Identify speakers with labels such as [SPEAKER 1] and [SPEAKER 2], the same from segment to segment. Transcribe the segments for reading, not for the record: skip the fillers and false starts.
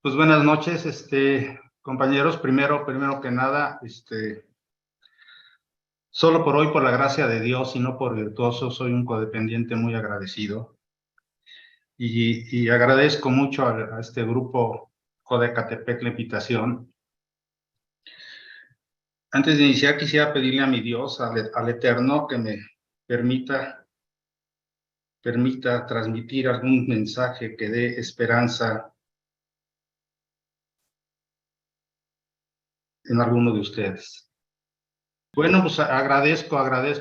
[SPEAKER 1] Pues buenas noches, compañeros. Primero que nada, solo por hoy, por la gracia de Dios y no por virtuoso, soy un codependiente muy agradecido. Y agradezco mucho a este grupo Codecatepec la invitación. Antes de iniciar, quisiera pedirle a mi Dios, al Eterno, que me permita transmitir algún mensaje que dé esperanza en alguno de ustedes. Bueno, pues agradezco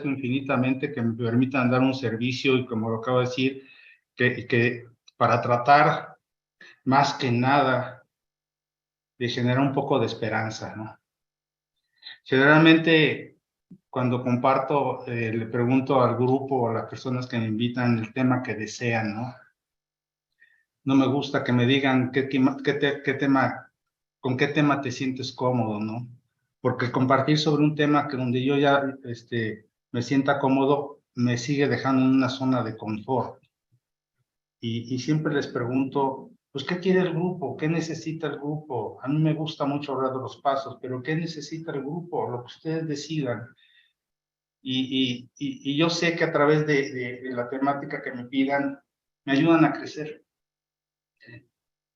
[SPEAKER 1] infinitamente que me permitan dar un servicio y, como lo acabo de decir, que para tratar más que nada de generar un poco de esperanza, ¿no? Generalmente, cuando comparto, le pregunto al grupo o a las personas que me invitan el tema que desean, ¿no? No me gusta que me digan con qué tema te sientes cómodo, ¿no? Porque compartir sobre un tema que donde yo ya me sienta cómodo me sigue dejando en una zona de confort. Y siempre les pregunto, pues, ¿qué quiere el grupo? ¿Qué necesita el grupo? A mí me gusta mucho hablar de los pasos, pero ¿qué necesita el grupo? Lo que ustedes decidan. Y yo sé que a través de la temática que me pidan, me ayudan a crecer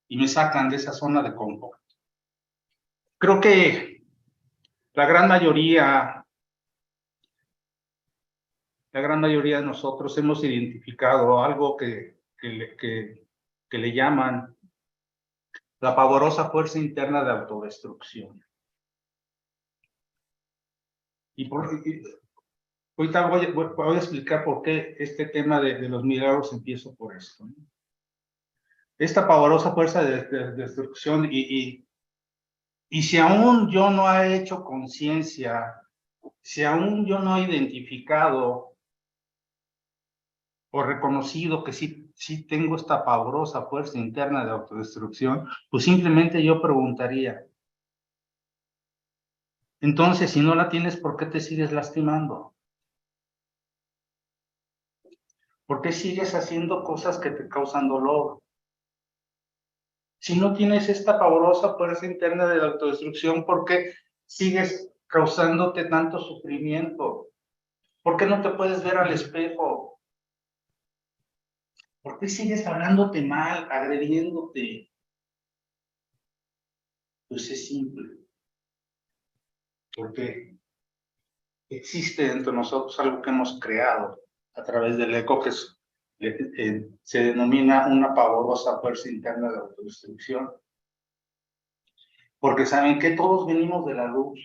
[SPEAKER 1] y me sacan de esa zona de confort. Creo que la gran mayoría de nosotros hemos identificado algo que le llaman la pavorosa fuerza interna de autodestrucción. Ahorita voy a explicar por qué este tema de los milagros empiezo por esto, ¿no? Esta pavorosa fuerza de destrucción y si aún yo no he hecho conciencia, si aún yo no he identificado o reconocido que sí tengo esta pavorosa fuerza interna de autodestrucción, pues simplemente yo preguntaría, entonces, si no la tienes, ¿por qué te sigues lastimando? ¿Por qué sigues haciendo cosas que te causan dolor? Si no tienes esta pavorosa fuerza interna de autodestrucción, ¿por qué sigues causándote tanto sufrimiento? ¿Por qué no te puedes ver al espejo? ¿Por qué sigues hablándote mal, agrediéndote? Pues es simple. Porque existe dentro de nosotros algo que hemos creado a través del ego que se denomina una pavorosa fuerza interna de autodestrucción. Porque saben que todos venimos de la luz,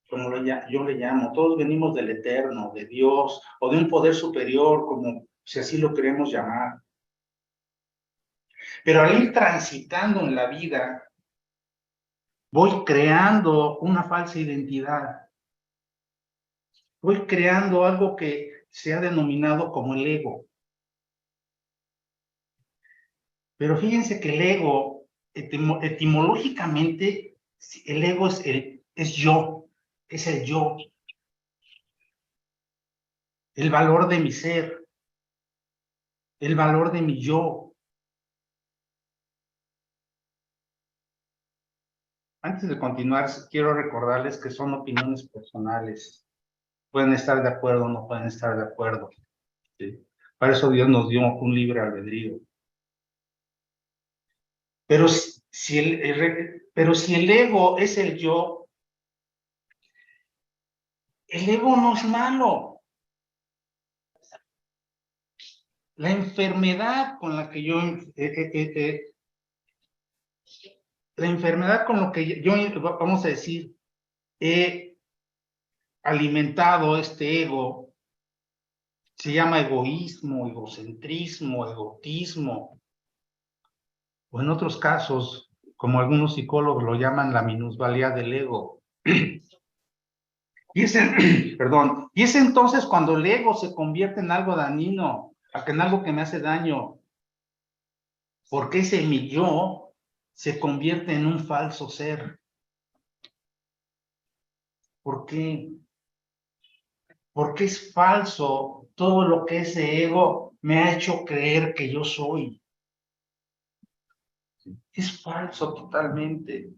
[SPEAKER 1] como yo le llamo, todos venimos del eterno, de Dios, o de un poder superior, como si así lo queremos llamar. Pero al ir transitando en la vida, voy creando una falsa identidad. Voy creando algo que se ha denominado como el ego. Pero fíjense que el ego, etimológicamente, el ego es yo, es el yo, el valor de mi ser, el valor de mi yo. Antes de continuar, quiero recordarles que son opiniones personales. Pueden estar de acuerdo o no pueden estar de acuerdo, ¿sí? Para eso Dios nos dio un libre albedrío. Pero si el ego es el yo, el ego no es malo. La enfermedad con la que la enfermedad con lo que yo, vamos a decir, he alimentado este ego, se llama egoísmo, egocentrismo, egotismo, o en otros casos, como algunos psicólogos lo llaman, la minusvalía del ego. Y perdón, y es entonces cuando el ego se convierte en algo dañino, en algo que me hace daño, porque ese mi yo se convierte en un falso ser. ¿Por qué? Porque es falso todo lo que ese ego me ha hecho creer que yo soy. Es falso totalmente.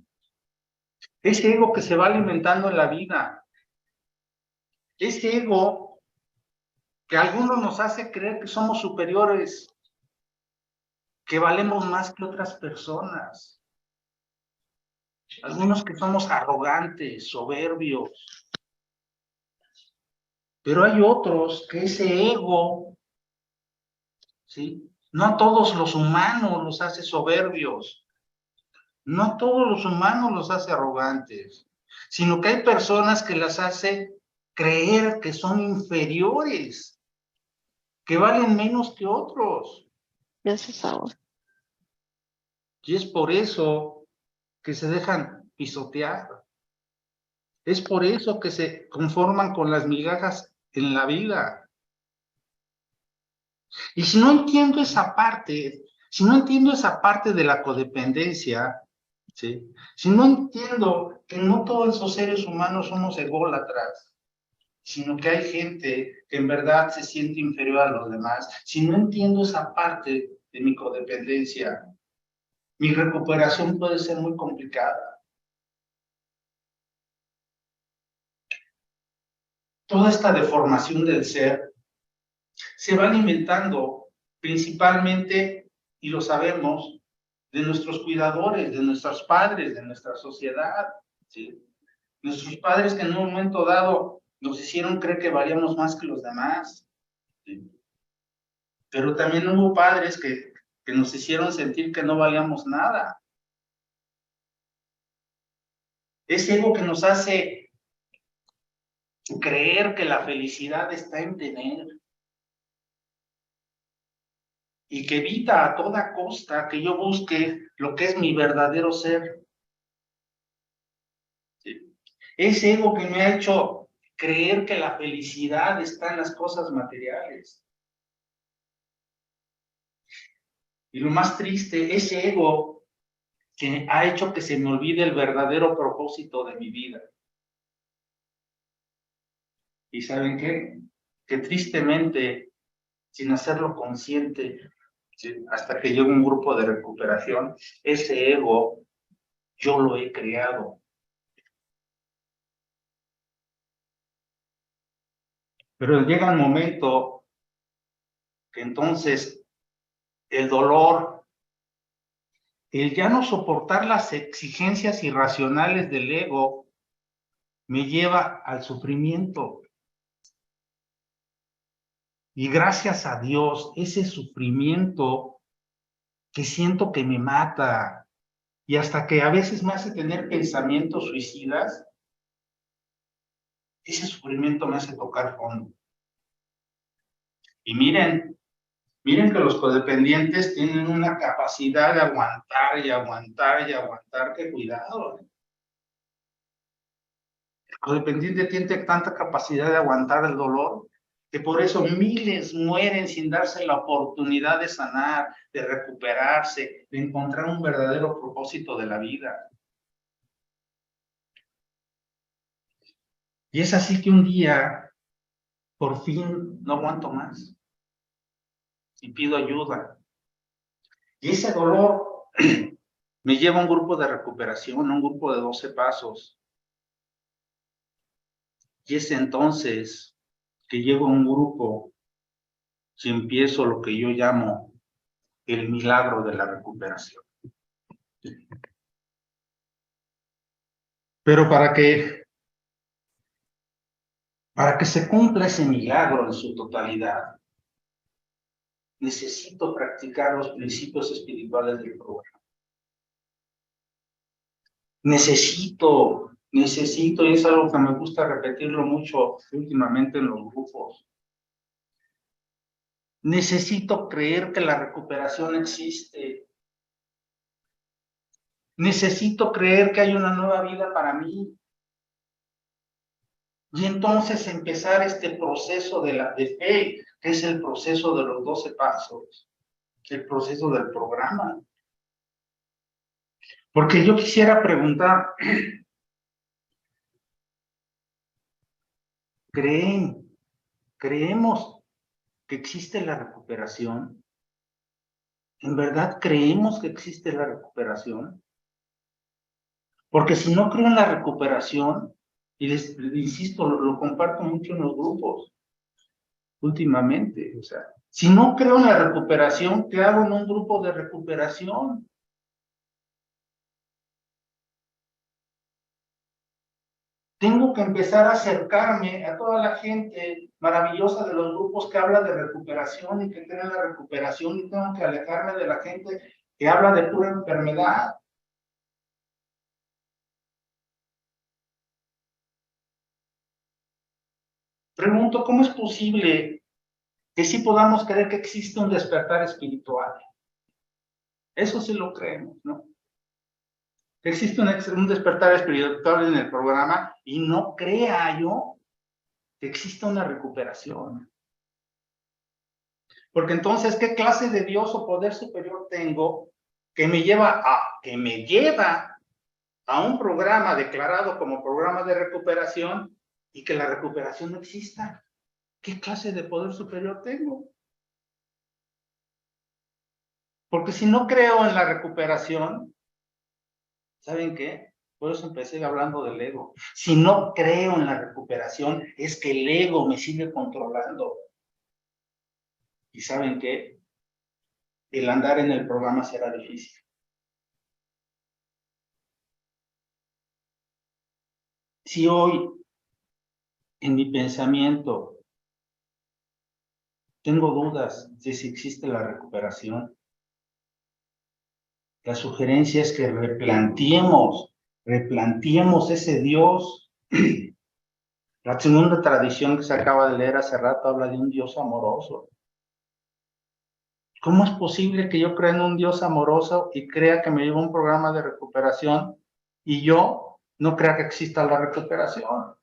[SPEAKER 1] Ese ego que se va alimentando en la vida. Ese ego que a algunos nos hace creer que somos superiores, que valemos más que otras personas. Algunos que somos arrogantes, soberbios. Pero hay otros que ese ego, ¿sí? No a todos los humanos los hace soberbios. No a todos los humanos los hace arrogantes, sino que hay personas que las hace creer que son inferiores, que valen menos que otros.
[SPEAKER 2] Gracias a vos.
[SPEAKER 1] Y es por eso que se dejan pisotear. Es por eso que se conforman con las migajas en la vida. Y si no entiendo esa parte, de la codependencia, ¿sí? Si no entiendo que no todos los seres humanos somos ególatras, sino que hay gente que en verdad se siente inferior a los demás, si no entiendo esa parte de mi codependencia, mi recuperación puede ser muy complicada. Toda esta deformación del ser se va alimentando principalmente, y lo sabemos, de nuestros cuidadores, de nuestros padres, de nuestra sociedad, ¿sí? Nuestros padres que en un momento dado nos hicieron creer que valíamos más que los demás, ¿sí? Pero también hubo padres que nos hicieron sentir que no valíamos nada. Es ego que nos hace creer que la felicidad está en tener, y que evita a toda costa que yo busque lo que es mi verdadero ser. ¿Sí? Ese ego que me ha hecho creer que la felicidad está en las cosas materiales. Y lo más triste, ese ego que ha hecho que se me olvide el verdadero propósito de mi vida. ¿Y saben qué? Que tristemente, sin hacerlo consciente, ¿sí? Hasta que llegue un grupo de recuperación, ese ego yo lo he creado. Pero llega un momento que entonces el dolor, el ya no soportar las exigencias irracionales del ego, me lleva al sufrimiento. Y gracias a Dios, ese sufrimiento que siento que me mata y hasta que a veces me hace tener pensamientos suicidas, ese sufrimiento me hace tocar fondo. Y miren que los codependientes tienen una capacidad de aguantar y aguantar y aguantar, que cuidado. El codependiente tiene tanta capacidad de aguantar el dolor que por eso miles mueren sin darse la oportunidad de sanar, de recuperarse, de encontrar un verdadero propósito de la vida. Y es así que un día, por fin, no aguanto más y pido ayuda. Y ese dolor me lleva a un grupo de recuperación, a un grupo de 12 pasos. Y es entonces que llego a un grupo y empiezo lo que yo llamo el milagro de la recuperación. Pero para que se cumpla ese milagro en su totalidad, necesito practicar los principios espirituales del programa. Necesito, y es algo que me gusta repetirlo mucho últimamente en los grupos, necesito creer que la recuperación existe. Necesito creer que hay una nueva vida para mí. Y entonces empezar este proceso de fe, que es el proceso de los 12 pasos, el proceso del programa. Porque yo quisiera preguntar, ¿creemos que existe la recuperación? ¿En verdad creemos que existe la recuperación? Porque si no creo en la recuperación, y les insisto, lo comparto mucho en los grupos últimamente, o sea, si no creo en la recuperación, ¿qué hago en un grupo de recuperación? Tengo que empezar a acercarme a toda la gente maravillosa de los grupos que habla de recuperación y que cree en la recuperación, y tengo que alejarme de la gente que habla de pura enfermedad. Pregunto, ¿cómo es posible que sí podamos creer que existe un despertar espiritual? Eso sí lo creemos, ¿no? Que existe un despertar espiritual en el programa y no crea yo que exista una recuperación. Porque entonces, ¿qué clase de Dios o poder superior tengo que me lleva a un programa declarado como programa de recuperación y que la recuperación no exista? ¿Qué clase de poder superior tengo? Porque si no creo en la recuperación, ¿saben qué? Por eso empecé hablando del ego. Si no creo en la recuperación, es que el ego me sigue controlando. ¿Y saben qué? El andar en el programa será difícil. Si hoy en mi pensamiento tengo dudas de si existe la recuperación, la sugerencia es que replanteemos ese Dios. La segunda tradición que se acaba de leer hace rato habla de un Dios amoroso. ¿Cómo es posible que yo crea en un Dios amoroso y crea que me lleva un programa de recuperación y yo no crea que exista la recuperación?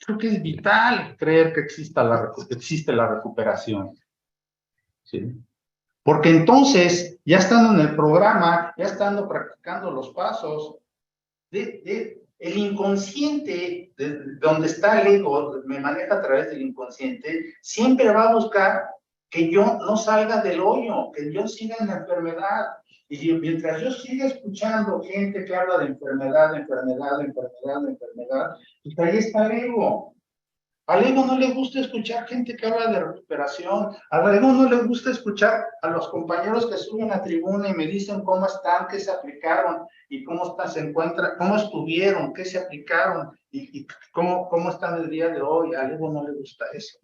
[SPEAKER 1] Creo que es vital creer que existe la recuperación. ¿Sí? Porque entonces, ya estando en el programa, ya estando practicando los pasos, el inconsciente, donde está el ego, me maneja a través del inconsciente, siempre va a buscar que yo no salga del hoyo, que yo siga en la enfermedad. Y mientras yo siga escuchando gente que habla de enfermedad, pues ahí está el ego. Al ego no le gusta escuchar gente que habla de recuperación. Al ego no le gusta escuchar a los compañeros que suben a tribuna y me dicen cómo están, qué se aplicaron y se encuentran, cómo estuvieron, qué se aplicaron y cómo están el día de hoy. Al ego no le gusta eso.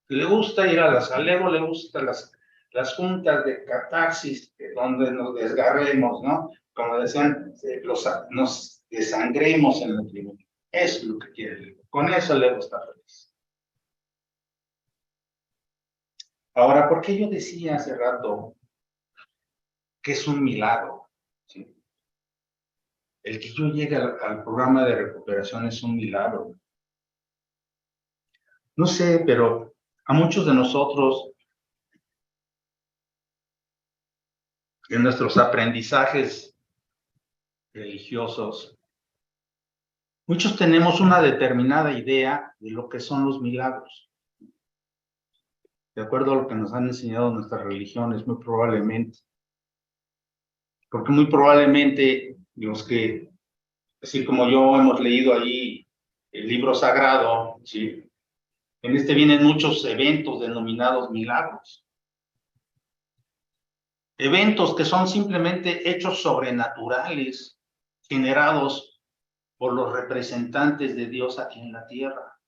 [SPEAKER 1] Le gusta ir al ego le gustan las juntas de catarsis donde nos desgarremos, ¿no? Como decían, nos desangremos en la tribuna. Eso es lo que quiere el ego. Con eso el ego está feliz. Ahora, ¿por qué yo decía hace rato que es un milagro? ¿Sí? El que yo llegue al programa de recuperación es un milagro. No sé, pero a muchos de nosotros, en nuestros aprendizajes religiosos, muchos tenemos una determinada idea de lo que son los milagros. De acuerdo a lo que nos han enseñado nuestras religiones, muy probablemente. Porque muy probablemente los que, así como yo, hemos leído allí el libro sagrado, ¿sí? En este vienen muchos eventos denominados milagros. Eventos que son simplemente hechos sobrenaturales generados por los representantes de Dios aquí en la tierra.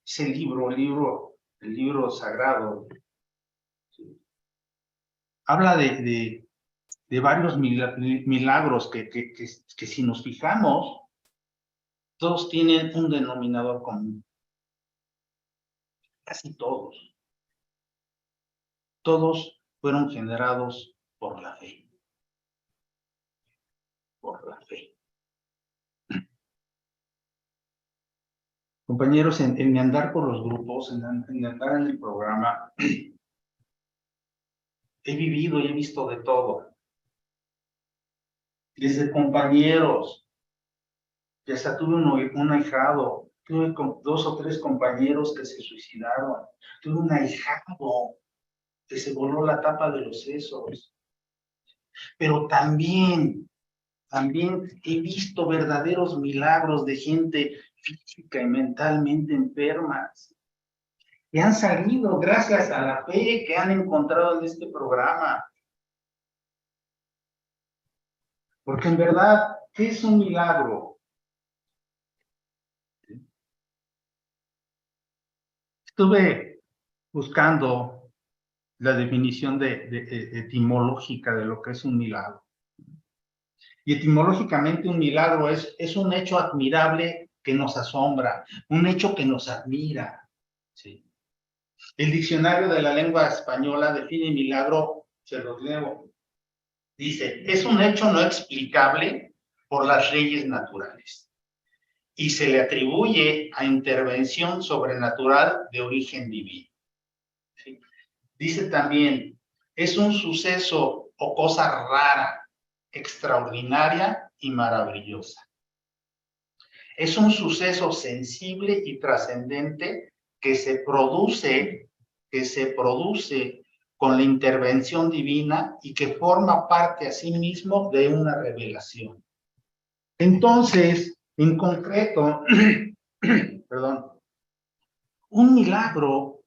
[SPEAKER 1] Ese libro, el libro sagrado, ¿sí? Habla de varios milagros que si nos fijamos, todos tienen un denominador común. Casi todos. Todos fueron generados por la fe. Por la fe. Compañeros, en mi andar por los grupos, en andar en el programa, he vivido y he visto de todo. Desde compañeros, que hasta tuve un ahijado Tuve con 2 o 3 compañeros que se suicidaron. Tuve un ahijado que se voló la tapa de los sesos. Pero también he visto verdaderos milagros de gente física y mentalmente enfermas, que han salido gracias a la fe que han encontrado en este programa. Porque en verdad, ¿qué es un milagro? Estuve buscando la definición etimológica de lo que es un milagro. Y etimológicamente un milagro es un hecho admirable que nos asombra, un hecho que nos admira. ¿Sí? El diccionario de la lengua española define milagro, se los leo. Dice, es un hecho no explicable por las leyes naturales y se le atribuye a intervención sobrenatural de origen divino. ¿Sí? Dice también, es un suceso o cosa rara, extraordinaria y maravillosa. Es un suceso sensible y trascendente que se produce con la intervención divina y que forma parte asimismo de una revelación. Entonces, en concreto, perdón, un milagro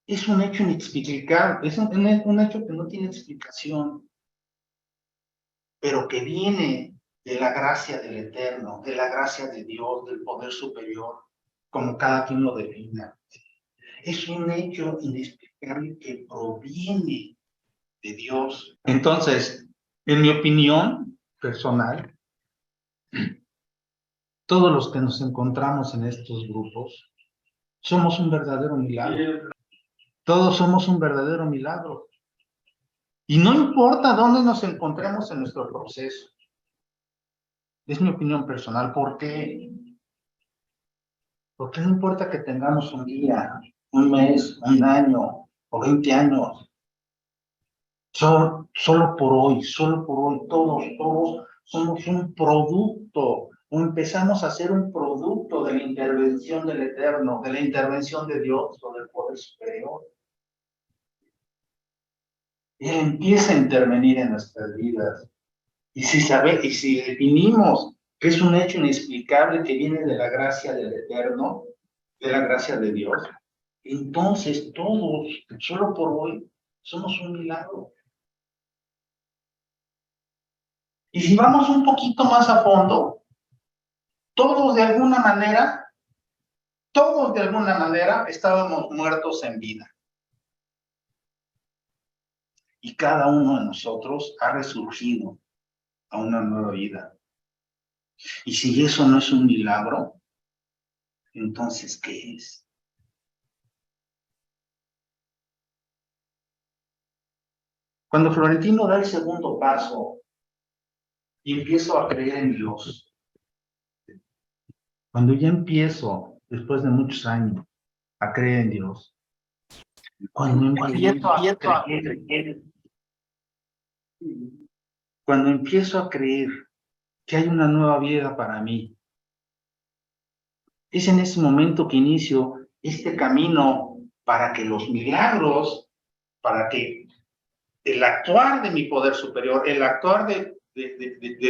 [SPEAKER 1] es un hecho inexplicable, es un hecho que no tiene explicación, pero que viene de la gracia del Eterno, de la gracia de Dios, del poder superior, como cada quien lo defina. Es un hecho inexplicable que proviene de Dios. Entonces, en mi opinión personal, todos los que nos encontramos en estos grupos somos un verdadero milagro. Todos somos un verdadero milagro. Y no importa dónde nos encontremos en nuestro proceso. Es mi opinión personal. ¿Por qué? Porque no importa que tengamos un día, un mes, un año o 20 años. Solo por hoy, todos somos un producto, o empezamos a ser un producto de la intervención del Eterno, de la intervención de Dios o del poder superior. Y Él empieza a intervenir en nuestras vidas. Y si definimos que es un hecho inexplicable que viene de la gracia del Eterno, de la gracia de Dios, entonces todos, solo por hoy, somos un milagro. Y si vamos un poquito más a fondo, todos de alguna manera estábamos muertos en vida. Y cada uno de nosotros ha resurgido a una nueva vida. Y si eso no es un milagro, entonces, ¿qué es? Cuando Florentino da el segundo paso y empiezo a creer en Dios, cuando ya empiezo, después de muchos años, a creer en Dios, cuando empiezo a creer que hay una nueva vida para mí, es en ese momento que inicio este camino para que los milagros, para que el actuar de mi poder superior, el actuar de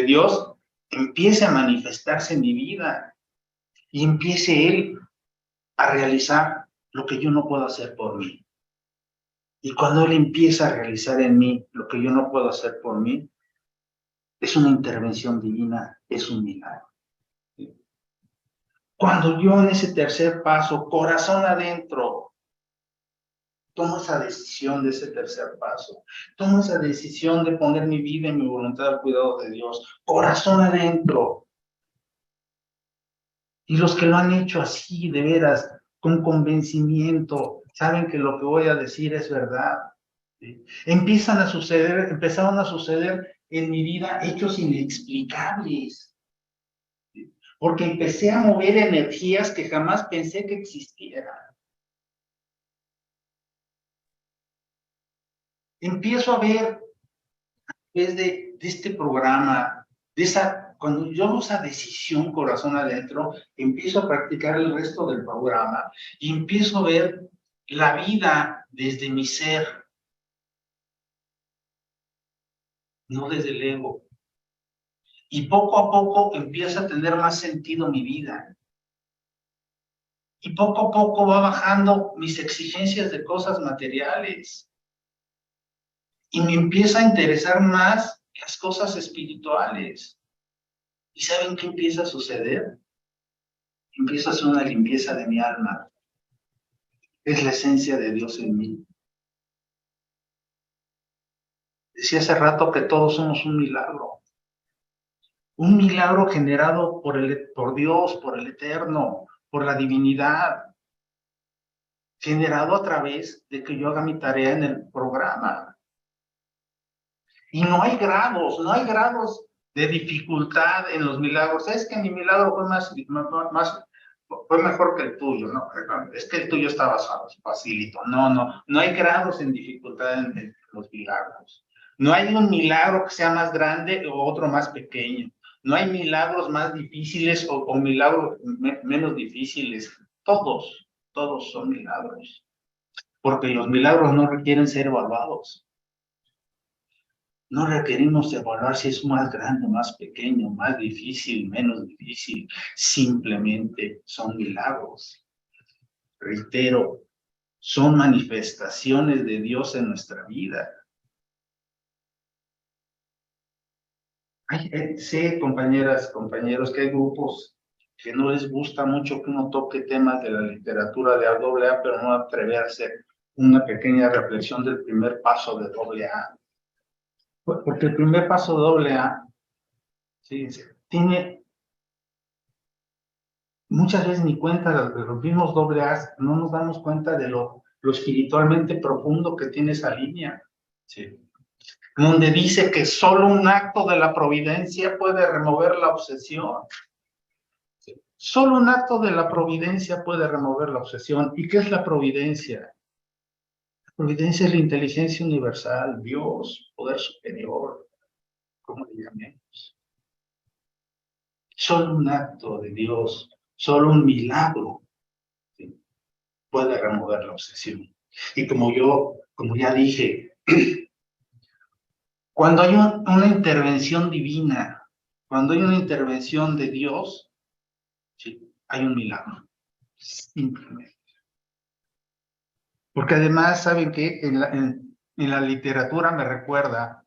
[SPEAKER 1] Dios, empiece a manifestarse en mi vida y empiece Él a realizar lo que yo no puedo hacer por mí. Y cuando Él empieza a realizar en mí lo que yo no puedo hacer por mí, es una intervención divina, es un milagro. Cuando yo en ese tercer paso, corazón adentro, tomo esa decisión de ese tercer paso, tomo esa decisión de poner mi vida y mi voluntad al cuidado de Dios, corazón adentro. Y los que lo han hecho así, de veras, con convencimiento, saben que lo que voy a decir es verdad. ¿Sí? Empezaron a suceder en mi vida hechos inexplicables. ¿Sí? Porque empecé a mover energías que jamás pensé que existieran. Empiezo a ver, desde este programa, de esa cuando yo hago esa decisión corazón adentro, empiezo a practicar el resto del programa y empiezo a ver la vida desde mi ser, no desde el ego. Y poco a poco empieza a tener más sentido mi vida. Y poco a poco va bajando mis exigencias de cosas materiales. Y me empieza a interesar más las cosas espirituales. ¿Y saben qué empieza a suceder? Empieza a hacer una limpieza de mi alma. Es la esencia de Dios en mí. Decía hace rato que todos somos un milagro. Un milagro generado por Dios, por el Eterno, por la divinidad. Generado a través de que yo haga mi tarea en el programa. Y no hay grados de dificultad en los milagros. Es que mi milagro fue mejor que el tuyo, ¿no? Es que el tuyo estaba facilito. No hay grados en dificultad en los milagros. No hay un milagro que sea más grande o otro más pequeño. No hay milagros más difíciles o milagros menos difíciles. Todos son milagros. Porque los milagros no requieren ser evaluados. No requerimos evaluar si es más grande, más pequeño, más difícil, menos difícil. Simplemente son milagros. Reitero, son manifestaciones de Dios en nuestra vida. Sé, compañeras, compañeros, que hay grupos que no les gusta mucho que uno toque temas de la literatura de AA, pero no atreverse a hacer una pequeña reflexión del primer paso de AA. Porque el primer paso de AA, sí, tiene muchas veces ni cuenta de los mismos AA, no nos damos cuenta de lo espiritualmente profundo que tiene esa línea. Sí. Donde dice que solo un acto de la providencia puede remover la obsesión. Sí. Solo un acto de la providencia puede remover la obsesión. ¿Y qué es la providencia? La providencia es la inteligencia universal, Dios, poder superior, como le llamemos. Solo un acto de Dios, solo un milagro, ¿sí?, puede remover la obsesión. Y como ya dije, cuando hay una intervención divina, cuando hay una intervención de Dios, ¿sí?, hay un milagro, simplemente. Porque además, ¿saben qué? En la literatura me recuerda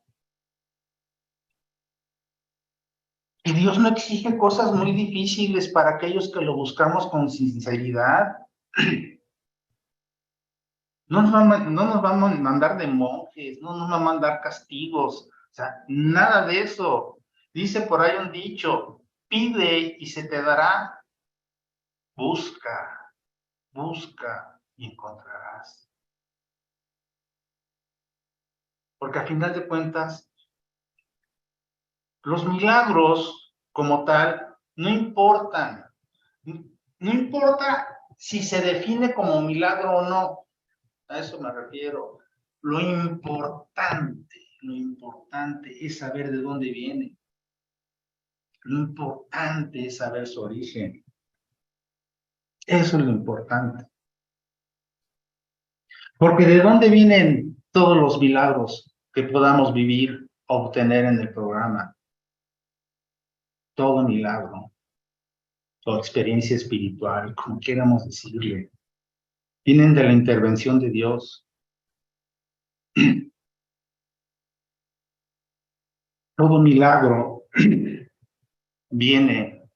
[SPEAKER 1] que Dios no exige cosas muy difíciles para aquellos que lo buscamos con sinceridad. No nos va a mandar de monjes, no nos va a mandar castigos, o sea, nada de eso. Dice por ahí un dicho: pide y se te dará, busca y encontrarás. Porque a final de cuentas, los milagros como tal no importan. No importa si se define como milagro o no, a eso me refiero. Lo importante es saber de dónde viene. Lo importante es saber su origen. Eso es lo importante. Porque ¿de dónde vienen todos los milagros que podamos vivir, obtener en el programa? Todo milagro, o experiencia espiritual, como queramos decirle, vienen de la intervención de Dios. Todo milagro viene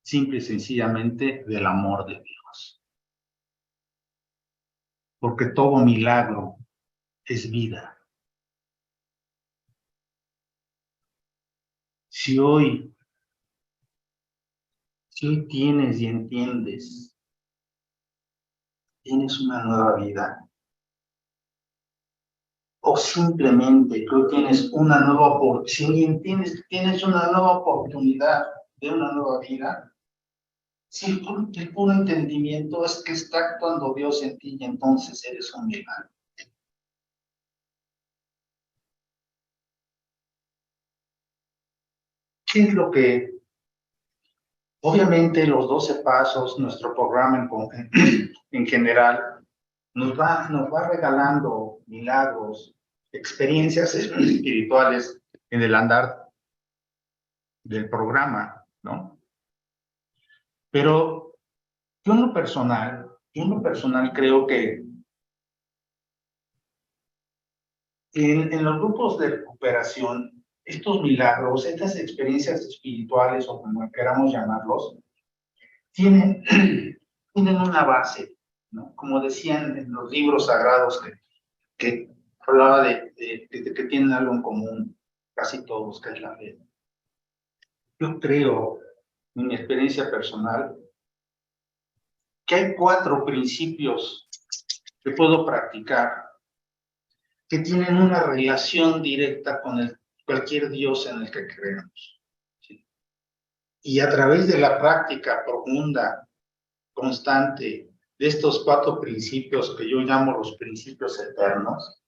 [SPEAKER 1] simple y sencillamente del amor de Dios. Porque todo milagro es vida. Si hoy tienes y entiendes, tienes una nueva vida, o simplemente que hoy tienes una nueva oportunidad, si tienes una nueva oportunidad de una nueva vida, si el puro entendimiento es que está actuando Dios en ti y entonces eres un milagro. ¿Qué es lo que, obviamente los 12 pasos, nuestro programa en general, nos va regalando milagros, experiencias espirituales en el andar del programa, ¿no? Pero yo en lo personal creo que en los grupos de recuperación, estos milagros, estas experiencias espirituales o como queramos llamarlos, tienen, tienen una base, ¿no? Como decían en los libros sagrados que hablaba de que tienen algo en común, casi todos, que es la fe. Yo creo, en mi experiencia personal, que hay 4 principios que puedo practicar que tienen una relación directa con cualquier Dios en el que creamos. ¿Sí? Y a través de la práctica profunda, constante, de estos 4 principios que yo llamo los principios eternos,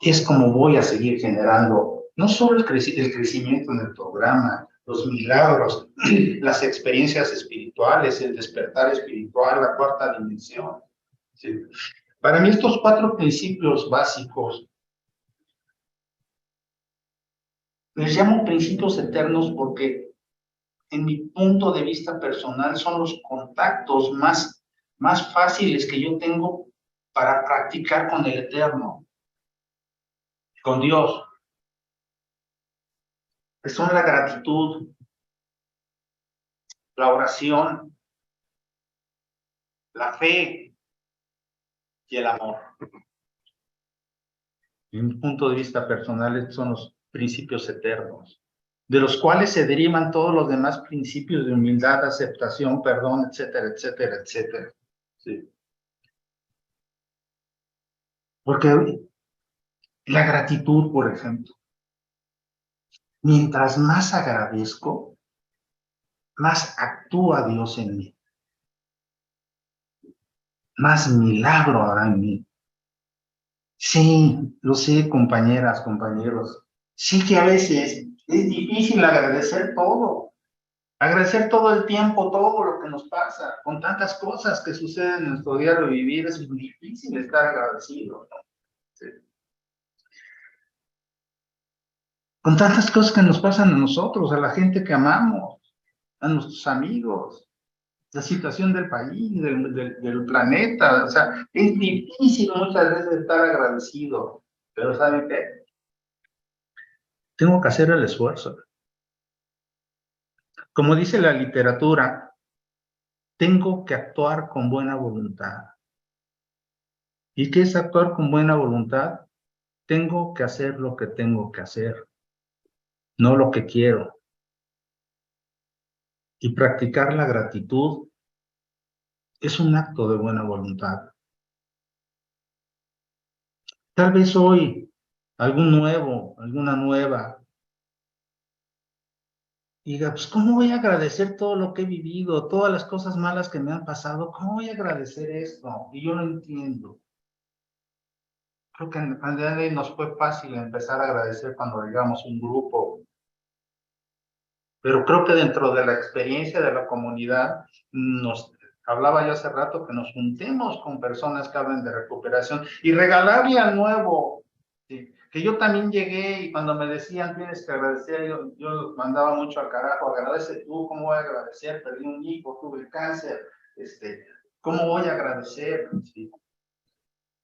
[SPEAKER 1] es como voy a seguir generando no solo el crecimiento en el programa, los milagros, las experiencias espirituales, el despertar espiritual, la 4ª dimensión. ¿Sí? Para mí estos 4 principios básicos les llamo principios eternos porque en mi punto de vista personal son los contactos más fáciles que yo tengo para practicar con el eterno, con Dios, que son la gratitud, la oración, la fe y el amor. En mi punto de vista personal, estos son los principios eternos, de los cuales se derivan todos los demás principios de humildad, aceptación, perdón, etcétera, etcétera, etcétera. Sí. Porque la gratitud, por ejemplo, mientras más agradezco, más actúa Dios en mí, más milagro hará en mí. Sí, lo sé, compañeras, compañeros. Sí que a veces es difícil agradecer todo el tiempo, todo lo que nos pasa, con tantas cosas que suceden en nuestro diario vivir, es difícil estar agradecido, ¿no? Sí. Con tantas cosas que nos pasan a nosotros, a la gente que amamos, a nuestros amigos, la situación del país, del planeta, o sea, es difícil muchas veces estar agradecido, pero ¿saben qué? Tengo que hacer el esfuerzo. Como dice la literatura, tengo que actuar con buena voluntad. ¿Y qué es actuar con buena voluntad? Tengo que hacer lo que tengo que hacer, no lo que quiero. Y practicar la gratitud es un acto de buena voluntad. Tal vez hoy, algún nuevo, alguna nueva, diga, pues, ¿cómo voy a agradecer todo lo que he vivido, todas las cosas malas que me han pasado? ¿Cómo voy a agradecer esto? Y yo no entiendo. Creo que en realidad nos fue fácil empezar a agradecer cuando llegamos a un grupo, pero creo que dentro de la experiencia de la comunidad, hablaba yo hace rato que nos juntemos con personas que hablen de recuperación y regalarle al nuevo, ¿sí? Que yo también llegué y cuando me decían tienes que agradecer, yo los mandaba mucho al carajo, agradece tú, ¿cómo voy a agradecer? Perdí un hijo, tuve el cáncer, ¿cómo voy a agradecer? ¿Sí?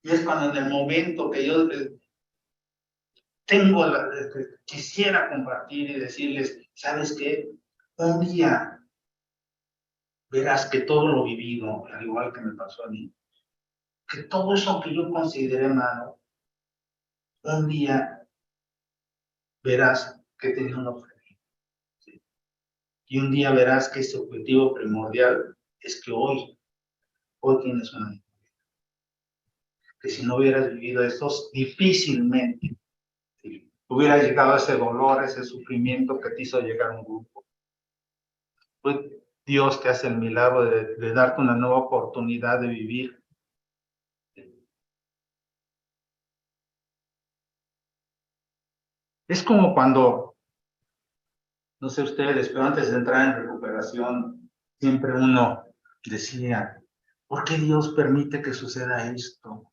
[SPEAKER 1] Y es cuando en el momento que yo quisiera compartir y decirles, ¿sabes qué? Un día verás que todo lo vivido, al igual que me pasó a mí, que todo eso que yo consideré malo, un día verás que tenía un objetivo. ¿Sí? Y un día verás que ese objetivo primordial es que hoy tienes una vida. Que si no hubieras vivido esto, difícilmente, ¿sí?, hubiera llegado a ese dolor, ese sufrimiento que te hizo llegar a un grupo. Fue Dios que hace el milagro de darte una nueva oportunidad de vivir. Es como cuando No sé ustedes, pero antes de entrar en recuperación, siempre uno decía, ¿por qué Dios permite que suceda esto?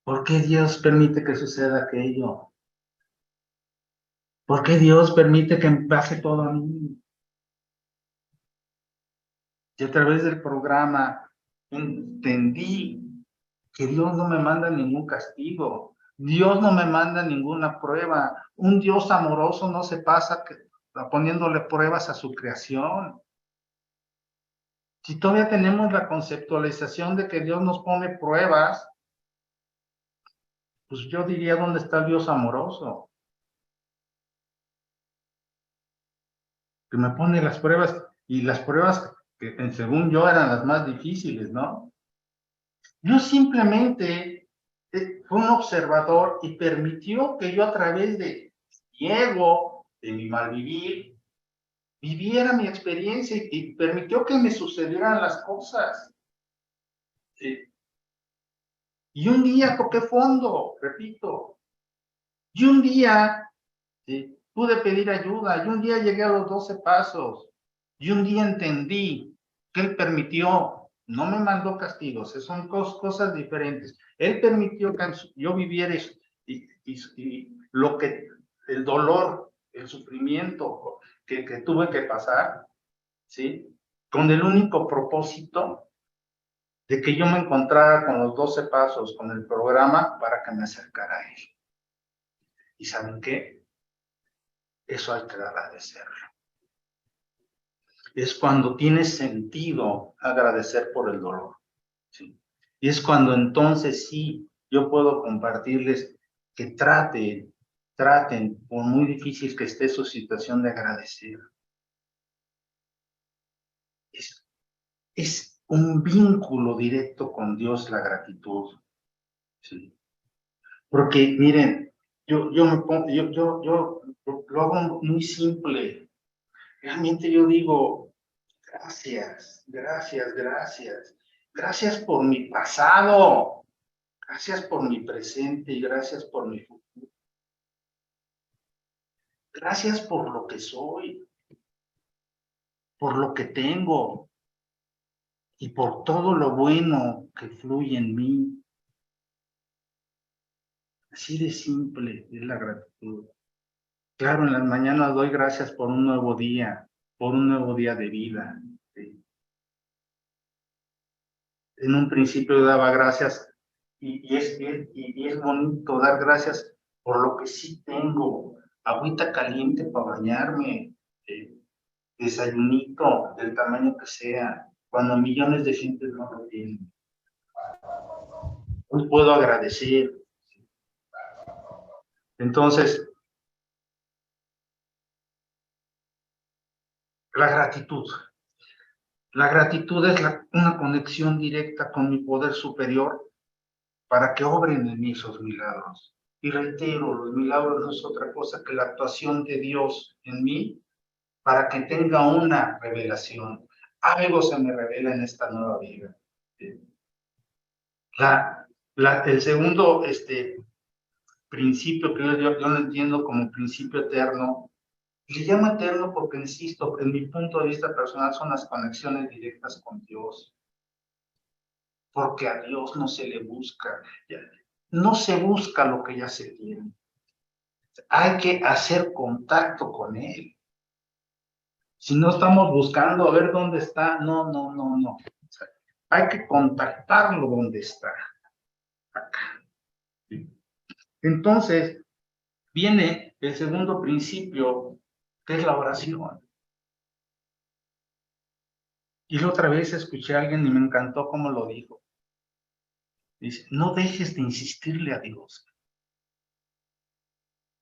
[SPEAKER 1] ¿Por qué Dios permite que suceda aquello? ¿Por qué Dios permite que me pase todo a mí? Y a través del programa entendí que Dios no me manda ningún castigo. Dios no me manda ninguna prueba. Un Dios amoroso no se pasa poniéndole pruebas a su creación. Si todavía tenemos la conceptualización de que Dios nos pone pruebas, pues yo diría, ¿dónde está el Dios amoroso? Que me pone las pruebas, y las pruebas que según yo eran las más difíciles, ¿no? Yo simplemente fui un observador y permitió que yo a través de mi ego, de mi malvivir, viviera mi experiencia y permitió que me sucedieran las cosas. Y un día toqué fondo, repito, y un día pude pedir ayuda, y un día llegué a los 12 pasos, y un día entendí que Él permitió, no me mandó castigos, son cosas diferentes. Él permitió que yo viviera y lo que, el dolor, el sufrimiento que tuve que pasar, ¿sí? Con el único propósito de que yo me encontrara con los 12 pasos, con el programa, para que me acercara a Él. ¿Y saben qué? Eso hay que agradecerlo. Es cuando tiene sentido agradecer por el dolor, ¿sí? Y es cuando entonces sí, yo puedo compartirles que traten, por muy difícil que esté su situación, de agradecer. Es un vínculo directo con Dios la gratitud, ¿sí? Porque miren, yo lo hago muy simple. Realmente yo digo, gracias, gracias, gracias. Gracias por mi pasado, gracias por mi presente y gracias por mi futuro. Gracias por lo que soy, por lo que tengo y por todo lo bueno que fluye en mí. Así de simple es la gratitud. Claro, en las mañanas doy gracias por un nuevo día de vida. ¿Sí? En un principio daba gracias y es bonito dar gracias por lo que sí tengo. Agüita caliente para bañarme, desayunito del tamaño que sea, cuando millones de gente no lo tienen. Hoy puedo agradecer. Entonces, la gratitud. La gratitud es una conexión directa con mi poder superior para que obren en mí esos milagros. Y reitero, los milagros no es otra cosa que la actuación de Dios en mí para que tenga una revelación. Algo se me revela en esta nueva vida. El segundo principio que yo lo entiendo como principio eterno, le llamo eterno porque, insisto, en mi punto de vista personal, son las conexiones directas con Dios. Porque a Dios no se le busca. No se busca lo que ya se tiene. Hay que hacer contacto con Él. Si no estamos buscando a ver dónde está, no. O sea, hay que contactarlo donde está. Acá. Entonces, viene el segundo principio, que es la oración. Y la otra vez escuché a alguien y me encantó cómo lo dijo. Dice, no dejes de insistirle a Dios.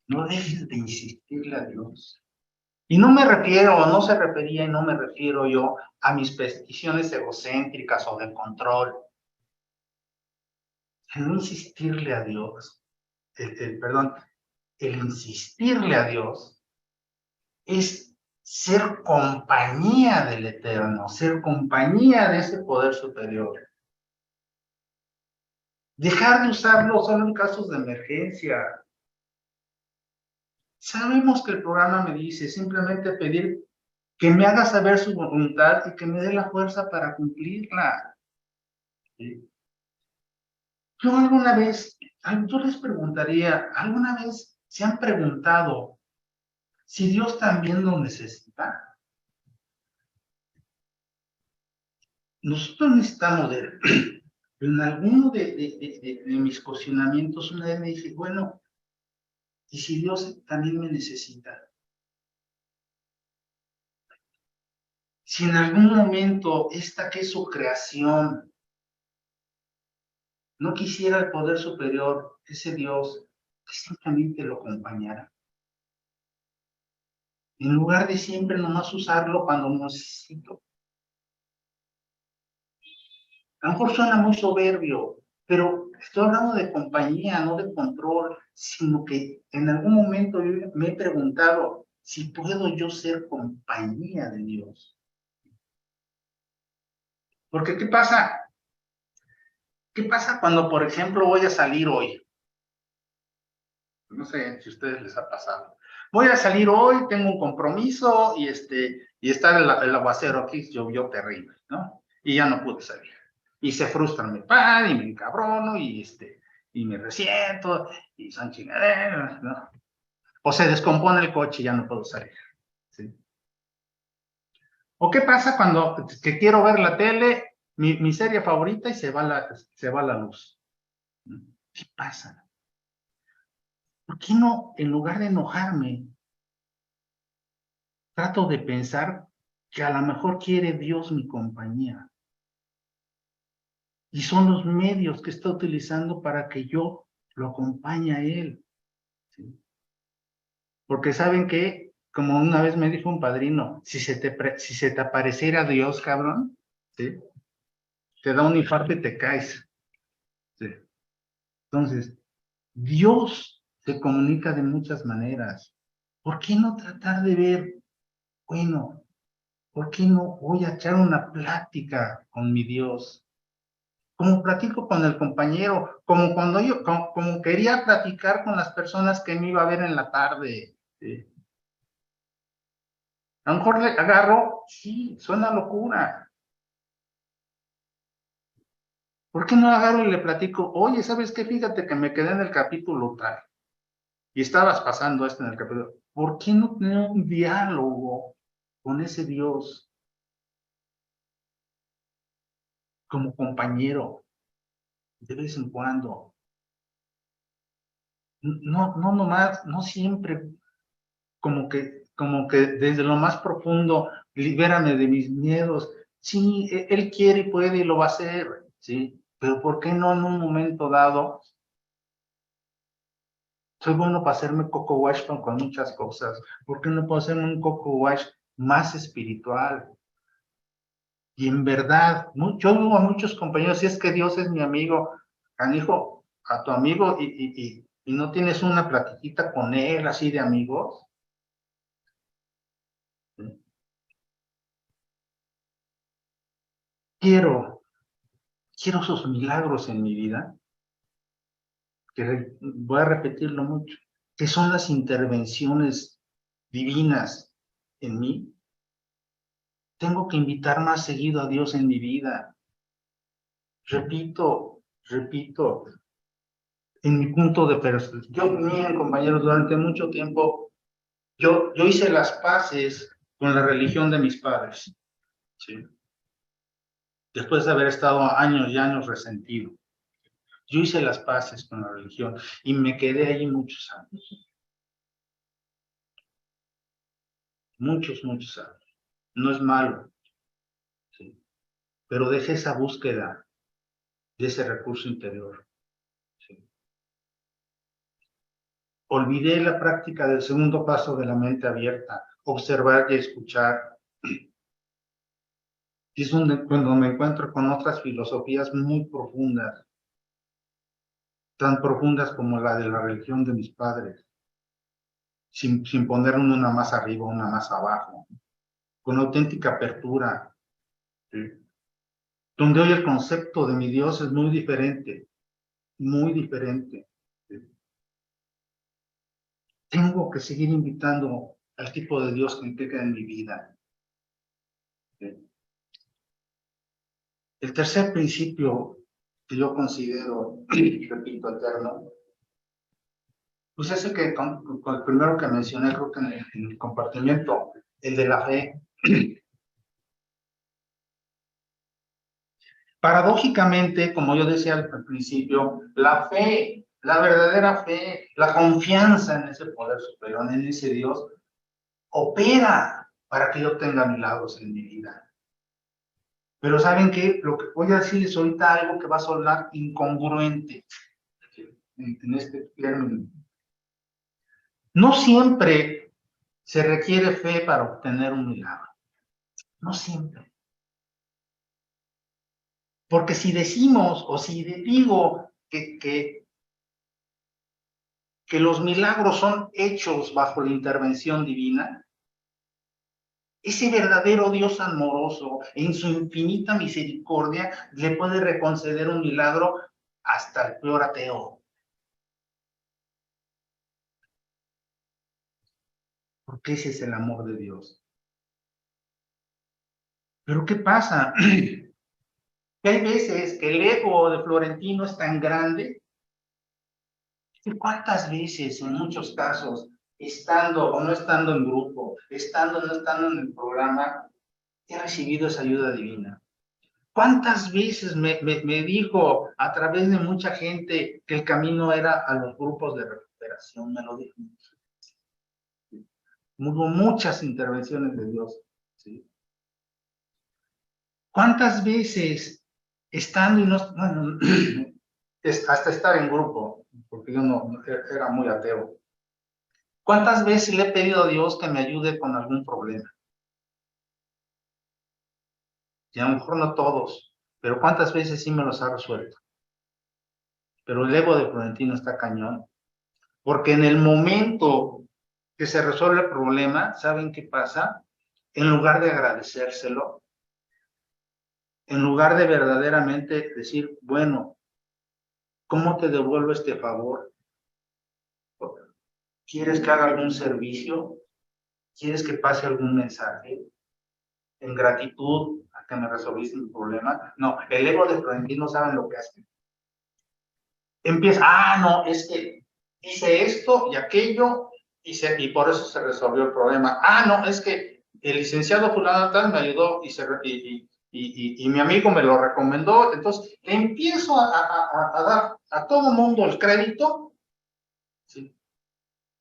[SPEAKER 1] No dejes de insistirle a Dios. Y no me refiero, no se refería y no me refiero yo a mis peticiones egocéntricas o de control. El no insistirle a Dios, el insistirle a Dios es ser compañía del Eterno, ser compañía de ese poder superior. Dejar de usarlo solo en casos de emergencia. Sabemos que el programa me dice simplemente pedir que me haga saber su voluntad y que me dé la fuerza para cumplirla. ¿Sí? Yo alguna vez, yo les preguntaría, ¿alguna vez se han preguntado si Dios también lo necesita? Nosotros necesitamos de él. En alguno de mis cuestionamientos, una vez me dije, bueno, ¿y si Dios también me necesita? Si en algún momento esta que es su creación no quisiera el poder superior, ese Dios, que simplemente lo acompañara. En lugar de siempre nomás usarlo cuando necesito. A lo mejor suena muy soberbio, pero estoy hablando de compañía, no de control, sino que en algún momento yo me he preguntado si puedo yo ser compañía de Dios. Porque ¿qué pasa? ¿Qué pasa cuando, por ejemplo, voy a salir hoy? No sé si a ustedes les ha pasado. Voy a salir hoy, tengo un compromiso y está el aguacero aquí, llovió terrible, ¿no? Y ya no pude salir. Y se frustran mi padre y me encabrono y me resiento y son chingaderas, ¿no? O se descompone el coche y ya no puedo salir, ¿sí? ¿O qué pasa cuando que quiero ver la tele, mi serie favorita y se va la luz? ¿Qué pasa? ¿Por qué no, en lugar de enojarme, trato de pensar que a lo mejor quiere Dios mi compañía? Y son los medios que está utilizando para que yo lo acompañe a Él, ¿sí? Porque saben que, como una vez me dijo un padrino, si se te apareciera Dios, cabrón, ¿sí? Te da un infarto y te caes, ¿sí? Entonces, Dios se comunica de muchas maneras. ¿Por qué no tratar de ver, bueno, ¿por qué no voy a echar una plática con mi Dios? Como platico con el compañero, como cuando como quería platicar con las personas que me iba a ver en la tarde. ¿Sí? A lo mejor le agarro, sí, suena locura. ¿Por qué no agarro y le platico? Oye, ¿sabes qué? Fíjate que me quedé en el capítulo tal y estabas pasando esto en el capítulo. ¿Por qué no tener un diálogo con ese Dios como compañero de vez en cuando? No, no nomás, no siempre como que desde lo más profundo, libérame de mis miedos. Sí, él quiere y puede y lo va a hacer, ¿sí? Pero ¿por qué no en un momento dado? Soy bueno para hacerme coco wash con muchas cosas. ¿Por qué no puedo hacerme un coco wash más espiritual? Y en verdad, yo digo a muchos compañeros, si es que Dios es mi amigo, canijo, a tu amigo y no tienes una platiquita con él así de amigos. ¿Sí? Quiero sus milagros en mi vida, que voy a repetirlo mucho, que son las intervenciones divinas en mí. Tengo que invitar más seguido a Dios en mi vida. Repito, en mi punto de perspectiva. Yo, miren, compañeros, durante mucho tiempo, yo hice las paces con la religión de mis padres, ¿sí? Después de haber estado años y años resentido. Yo hice las paces con la religión y me quedé ahí muchos años. Muchos años. No es malo, ¿sí? Pero dejé esa búsqueda de ese recurso interior, ¿sí? Olvidé la práctica del segundo paso de la mente abierta, observar y escuchar. Y es cuando me encuentro con otras filosofías muy profundas, tan profundas como la de la religión de mis padres, sin poner una más arriba, una más abajo, con auténtica apertura, ¿sí? Donde hoy el concepto de mi Dios es muy diferente, muy diferente, ¿sí? tengo que seguir invitando al tipo de Dios que implica en mi vida. El tercer principio que yo considero, repito, eterno, pues ese que con el primero que mencioné, creo que en el compartimiento, el de la fe. Paradójicamente, como yo decía al principio, la fe, la verdadera fe, la confianza en ese poder superior, en ese Dios, opera para que yo tenga milagros en mi vida. Pero ¿saben qué? Lo que voy a decirles ahorita algo que va a sonar incongruente en este término. No siempre se requiere fe para obtener un milagro. No siempre. Porque si decimos o si digo que los milagros son hechos bajo la intervención divina, ese verdadero Dios amoroso, en su infinita misericordia, le puede conceder un milagro hasta el peor ateo. Porque ese es el amor de Dios. Pero ¿qué pasa? Que hay veces que el ego de Florentino es tan grande que cuántas veces, en muchos casos, estando o no estando en grupo, estando o no estando en el programa, he recibido esa ayuda divina. ¿Cuántas veces me dijo a través de mucha gente que el camino era a los grupos de recuperación? Me lo dijo. Hubo muchas intervenciones de Dios. ¿Sí? ¿Cuántas veces estando y no, bueno, hasta estar en grupo, porque yo no era muy ateo? ¿Cuántas veces le he pedido a Dios que me ayude con algún problema? Y a lo mejor no todos, pero ¿cuántas veces sí me los ha resuelto? Pero el ego de Florentino está cañón, porque en el momento que se resuelve el problema, ¿saben qué pasa? En lugar de agradecérselo, en lugar de verdaderamente decir, bueno, ¿cómo te devuelvo este favor? ¿Quieres que haga algún servicio? ¿Quieres que pase algún mensaje? En gratitud a que me resolviste mi problema. No, el ego de Florentino no saben lo que hace. Empieza, no, es que hice esto y aquello y por eso se resolvió el problema. No, es que el licenciado fulano tal me ayudó y mi amigo me lo recomendó. Entonces, le empiezo a dar a todo mundo el crédito, ¿sí?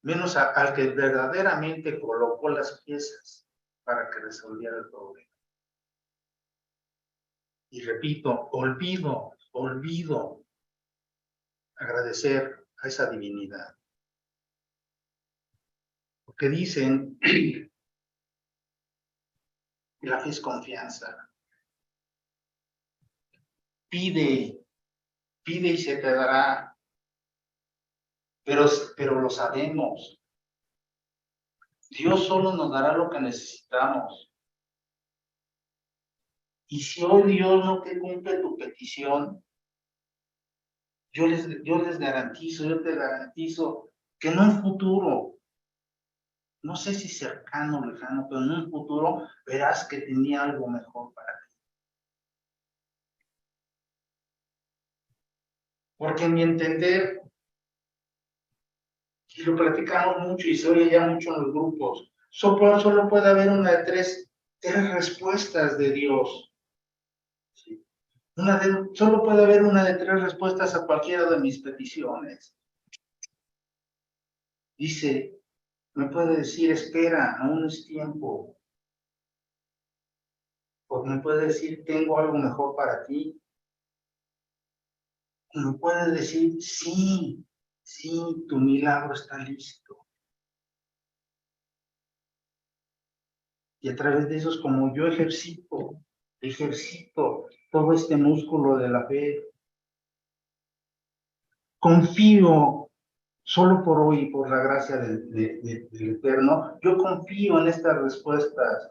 [SPEAKER 1] Menos al que verdaderamente colocó las piezas para que resolviera el problema. Y repito, olvido agradecer a esa divinidad. Porque dicen que la fe es confianza. Pide y se te dará. Pero lo sabemos. Dios solo nos dará lo que necesitamos. Y si hoy Dios no te cumple tu petición, yo te garantizo que en un futuro, no sé si cercano o lejano, pero en un futuro verás que tenía algo mejor para ti. Porque en mi entender, y lo platicamos mucho y se oye ya mucho en los grupos, solo puede haber una de tres respuestas de Dios. ¿Sí? Solo puede haber una de tres respuestas a cualquiera de mis peticiones. Dice, me puede decir, espera, aún es tiempo. O me puede decir, tengo algo mejor para ti. O me puede decir, sí, tu milagro está listo. Y a través de eso es como yo ejercito todo este músculo de la fe. Confío solo por hoy, por la gracia del Eterno, yo confío en estas respuestas.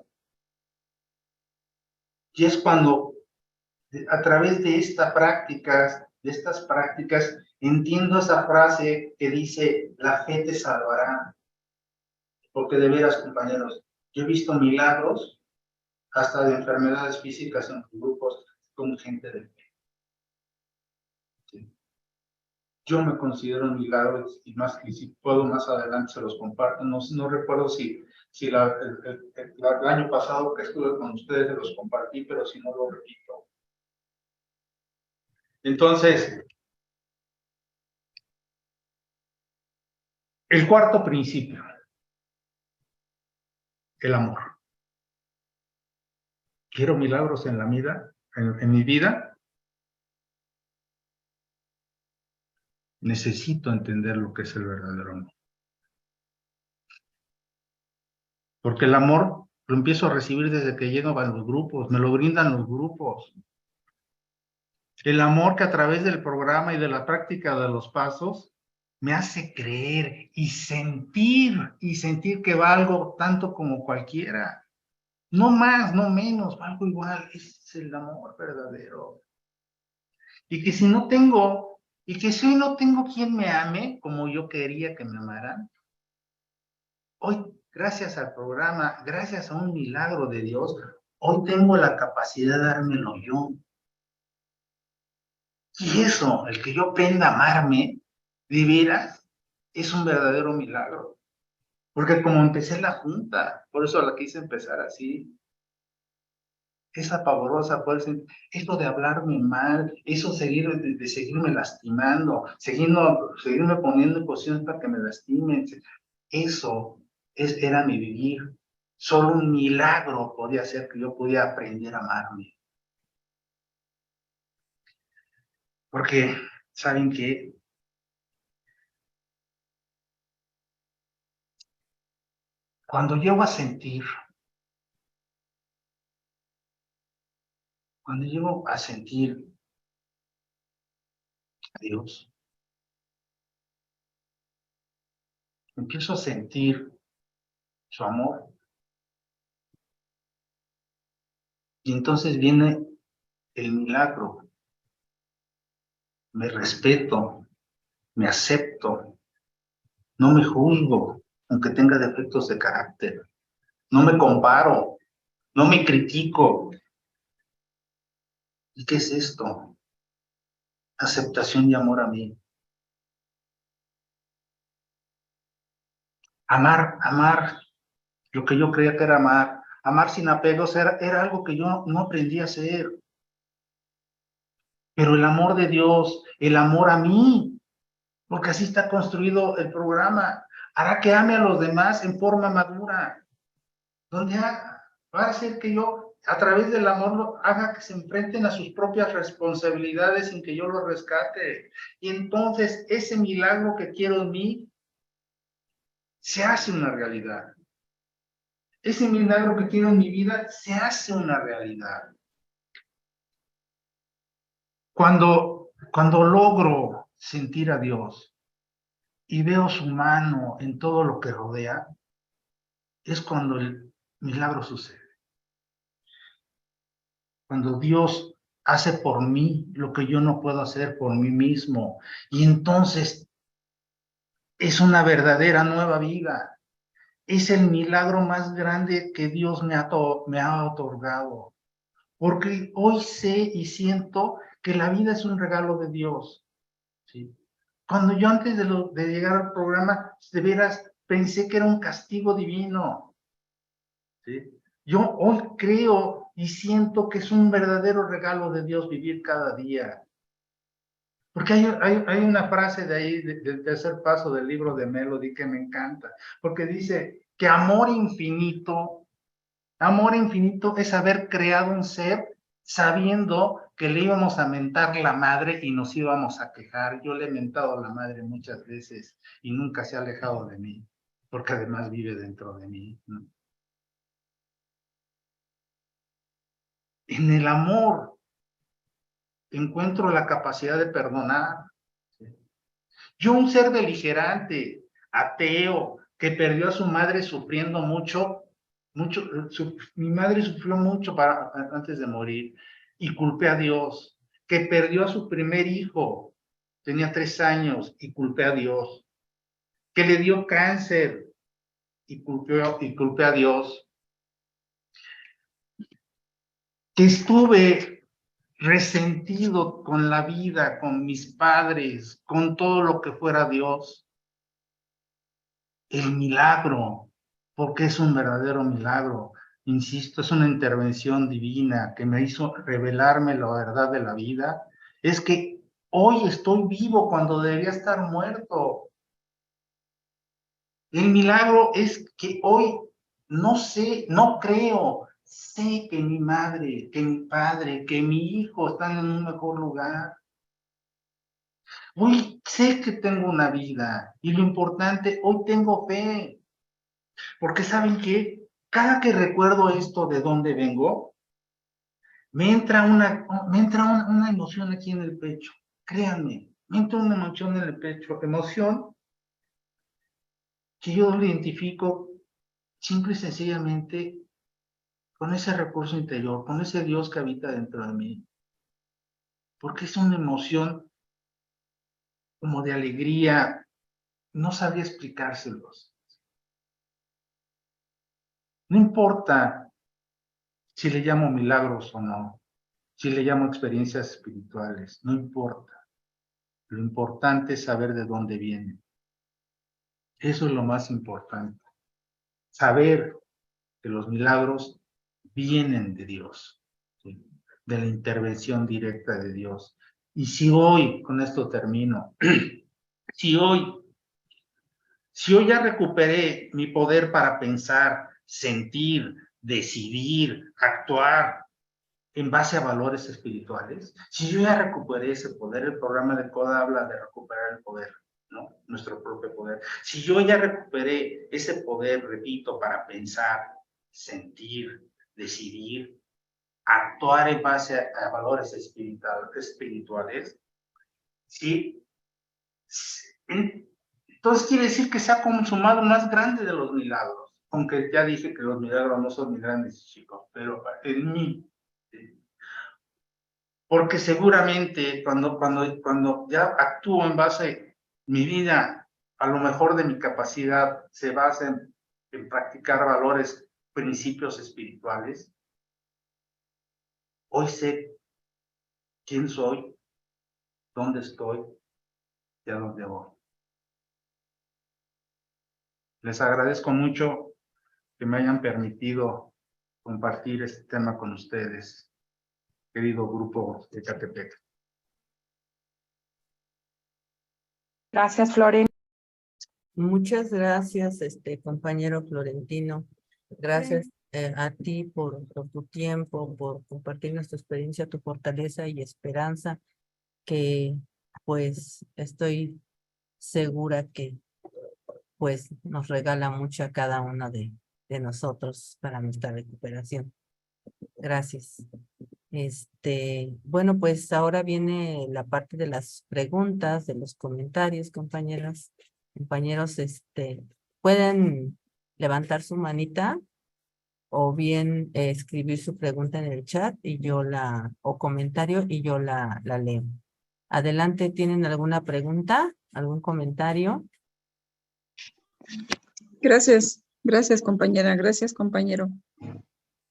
[SPEAKER 1] Y es cuando a través de estas prácticas, entiendo esa frase que dice, la fe te salvará. porque de veras, compañeros, yo he visto milagros hasta de enfermedades físicas en los grupos con gente de fe. ¿Sí? Yo me considero un milagro y más que si puedo más adelante se los comparto. No recuerdo si el año pasado que estuve con ustedes se los compartí, pero si no lo repito. Entonces, el cuarto principio, el amor. ¿Quiero milagros en la vida, en mi vida? Necesito entender lo que es el verdadero amor. Porque el amor lo empiezo a recibir desde que llego a los grupos, me lo brindan los grupos. El amor que a través del programa y de la práctica de los pasos me hace creer y sentir que valgo tanto como cualquiera. No más, no menos, valgo igual. Ese es el amor verdadero. Y que si no tengo, y que si hoy no tengo quien me ame como yo quería que me amaran, hoy, gracias al programa, gracias a un milagro de Dios, hoy tengo la capacidad de dármelo yo. Y eso, el que yo aprenda a amarme, de veras, es un verdadero milagro. Porque como empecé la junta, por eso la quise empezar así, esa pavorosa fuerza, esto de hablarme mal, eso de seguirme lastimando, seguirme poniendo en posiciones para que me lastimen, eso era mi vivir. Solo un milagro podía hacer que yo pudiera aprender a amarme. Porque, ¿saben qué? Cuando llego a sentir a Dios, empiezo a sentir su amor. Y entonces viene el milagro. Me respeto, me acepto, no me juzgo, aunque tenga defectos de carácter. No me comparo, no me critico. ¿Y qué es esto? Aceptación y amor a mí. Amar lo que yo creía que era amar. Amar sin apegos era algo que yo no aprendí a hacer. Pero el amor de Dios, el amor a mí, porque así está construido el programa, hará que ame a los demás en forma madura, donde va a hacer que yo, a través del amor, haga que se enfrenten a sus propias responsabilidades sin que yo los rescate. Y entonces ese milagro que quiero en mí se hace una realidad. Ese milagro que quiero en mi vida se hace una realidad. Cuando logro sentir a Dios y veo su mano en todo lo que rodea, es cuando el milagro sucede. Cuando Dios hace por mí lo que yo no puedo hacer por mí mismo. Y entonces es una verdadera nueva vida. Es el milagro más grande que Dios me ha otorgado. Porque hoy sé y siento que la vida es un regalo de Dios. ¿Sí? Cuando yo antes de llegar al programa, de veras, pensé que era un castigo divino. ¿Sí? Yo hoy creo y siento que es un verdadero regalo de Dios vivir cada día. Porque hay una frase de ahí, del tercer paso del libro de Melody, que me encanta, porque dice que amor infinito es haber creado un ser sabiendo que le íbamos a mentar la madre y nos íbamos a quejar. Yo le he mentado a la madre muchas veces y nunca se ha alejado de mí, porque además vive dentro de mí, ¿no? En el amor encuentro la capacidad de perdonar. Yo, un ser beligerante, ateo, que perdió a su madre sufriendo mucho, mi madre sufrió mucho antes de morir y culpé a Dios, que perdió a su primer hijo, tenía 3 años y culpé a Dios, que le dio cáncer y culpé a Dios, que estuve resentido con la vida, con mis padres, con todo lo que fuera Dios. El milagro, porque es un verdadero milagro, insisto, es una intervención divina que me hizo revelarme la verdad de la vida, es que hoy estoy vivo cuando debería estar muerto. El milagro es que hoy no sé, no creo, sé que mi madre, que mi padre, que mi hijo están en un mejor lugar. Hoy sé que tengo una vida y lo importante, hoy tengo fe. Porque ¿saben qué? Cada que recuerdo esto de dónde vengo, me entra una emoción aquí en el pecho. Créanme, me entra una emoción en el pecho. Emoción que yo lo identifico simple y sencillamente con ese recurso interior, con ese Dios que habita dentro de mí. Porque es una emoción como de alegría, no sabría explicárselos. No importa si le llamo milagros o no, si le llamo experiencias espirituales, no importa. Lo importante es saber de dónde viene. Eso es lo más importante. Saber que los milagros vienen de Dios, ¿sí? De la intervención directa de Dios. Y si hoy, con esto termino, si hoy ya recuperé mi poder para pensar, sentir, decidir, actuar en base a valores espirituales, si yo ya recuperé ese poder, el programa de CODA habla de recuperar el poder, ¿no? Nuestro propio poder. Si yo ya recuperé ese poder, repito, para pensar, sentir, decidir, actuar en base a valores espirituales, ¿sí? Entonces quiere decir que se ha consumado más grande de los milagros, aunque ya dije que los milagros no son muy grandes, chicos, pero en mí, porque seguramente cuando ya actúo en base, mi vida, a lo mejor de mi capacidad, se basa en practicar valores, principios espirituales, hoy sé quién soy, dónde estoy y a dónde voy. Les agradezco mucho que me hayan permitido compartir este tema con ustedes, querido grupo de Catepec.
[SPEAKER 2] Gracias, Floren.
[SPEAKER 3] Muchas gracias, compañero Florentino. Gracias a ti por tu tiempo, por compartirnos tu experiencia, tu fortaleza y esperanza, que pues estoy segura que pues nos regala mucho a cada uno de nosotros para nuestra recuperación. Gracias. Bueno, pues ahora viene la parte de las preguntas, de los comentarios, compañeras, compañeros, pueden levantar su manita o bien escribir su pregunta en el chat y o comentario y yo la leo. Adelante, ¿tienen alguna pregunta? ¿Algún comentario?
[SPEAKER 4] Gracias compañera, gracias compañero.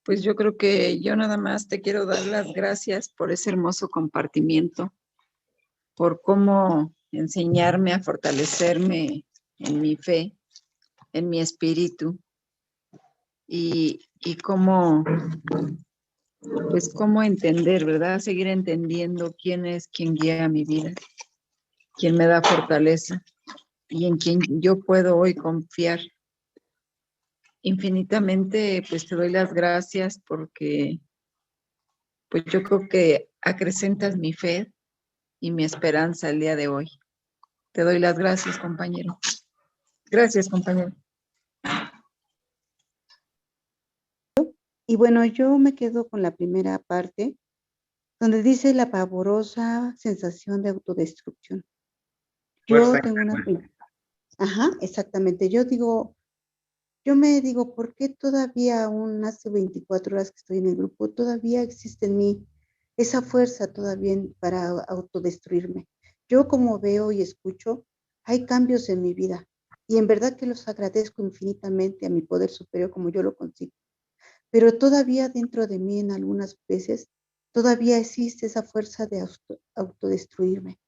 [SPEAKER 4] Pues yo creo que yo nada más te quiero dar las gracias por ese hermoso compartimiento, por cómo enseñarme a fortalecerme en mi fe, en mi espíritu y cómo, pues cómo entender, ¿verdad? Seguir entendiendo quién es quien guía mi vida, quién me da fortaleza y en quien yo puedo hoy confiar. Infinitamente, pues te doy las gracias porque pues yo creo que acrecentas mi fe y mi esperanza el día de hoy. Te doy las gracias, compañero. Gracias, compañero.
[SPEAKER 5] Y bueno, yo me quedo con la primera parte, donde dice la pavorosa sensación de autodestrucción. Yo tengo una... Ajá, exactamente. Yo me digo, ¿por qué todavía aún hace 24 horas que estoy en el grupo, todavía existe en mí esa fuerza todavía para autodestruirme? Yo como veo y escucho, hay cambios en mi vida, y en verdad que los agradezco infinitamente a mi poder superior como yo lo consigo. Pero todavía dentro de mí en algunas veces, todavía existe esa fuerza de autodestruirme.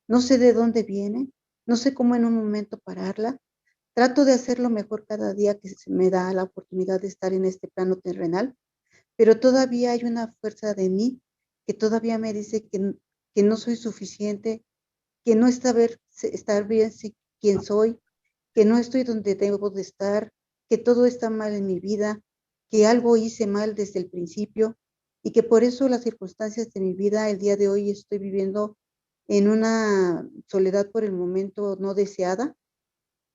[SPEAKER 5] No sé de dónde viene, no sé cómo en un momento pararla. Trato de hacerlo mejor cada día que se me da la oportunidad de estar en este plano terrenal, pero todavía hay una fuerza de mí que todavía me dice que no soy suficiente, que no estar bien quién soy, que no estoy donde debo de estar, que todo está mal en mi vida, que algo hice mal desde el principio y que por eso las circunstancias de mi vida el día de hoy estoy viviendo en una soledad por el momento no deseada,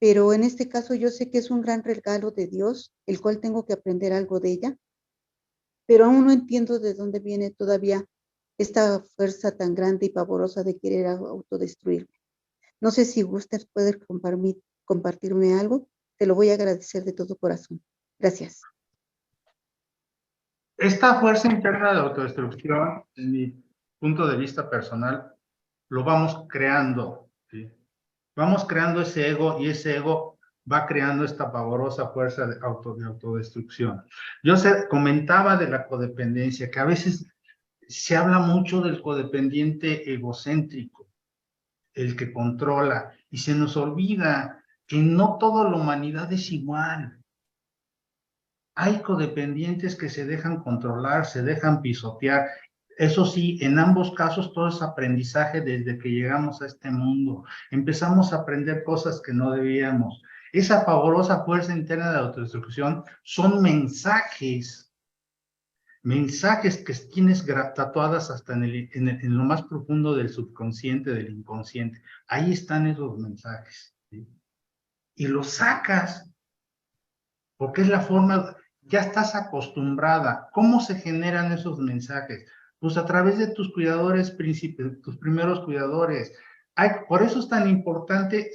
[SPEAKER 5] pero en este caso yo sé que es un gran regalo de Dios, el cual tengo que aprender algo de ella, pero aún no entiendo de dónde viene todavía esta fuerza tan grande y pavorosa de querer autodestruirme. No sé si gustas poder compartirme algo, te lo voy a agradecer de todo corazón. Gracias.
[SPEAKER 1] Esta fuerza interna de autodestrucción, en mi punto de vista personal, lo vamos creando, ¿sí? Vamos creando ese ego y ese ego va creando esta pavorosa fuerza de autodestrucción. Yo comentaba de la codependencia, que a veces se habla mucho del codependiente egocéntrico, el que controla, y se nos olvida que no toda la humanidad es igual. Hay codependientes que se dejan controlar, se dejan pisotear. Eso sí, en ambos casos todo es aprendizaje desde que llegamos a este mundo. Empezamos a aprender cosas que no debíamos. Esa pavorosa fuerza interna de autodestrucción son mensajes que tienes tatuadas hasta en lo más profundo del subconsciente, del inconsciente. Ahí están esos mensajes, ¿sí? Y los sacas, porque es la forma, ya estás acostumbrada. ¿Cómo se generan esos mensajes? Pues a través de tus cuidadores príncipes, tus primeros cuidadores. Por eso es tan importante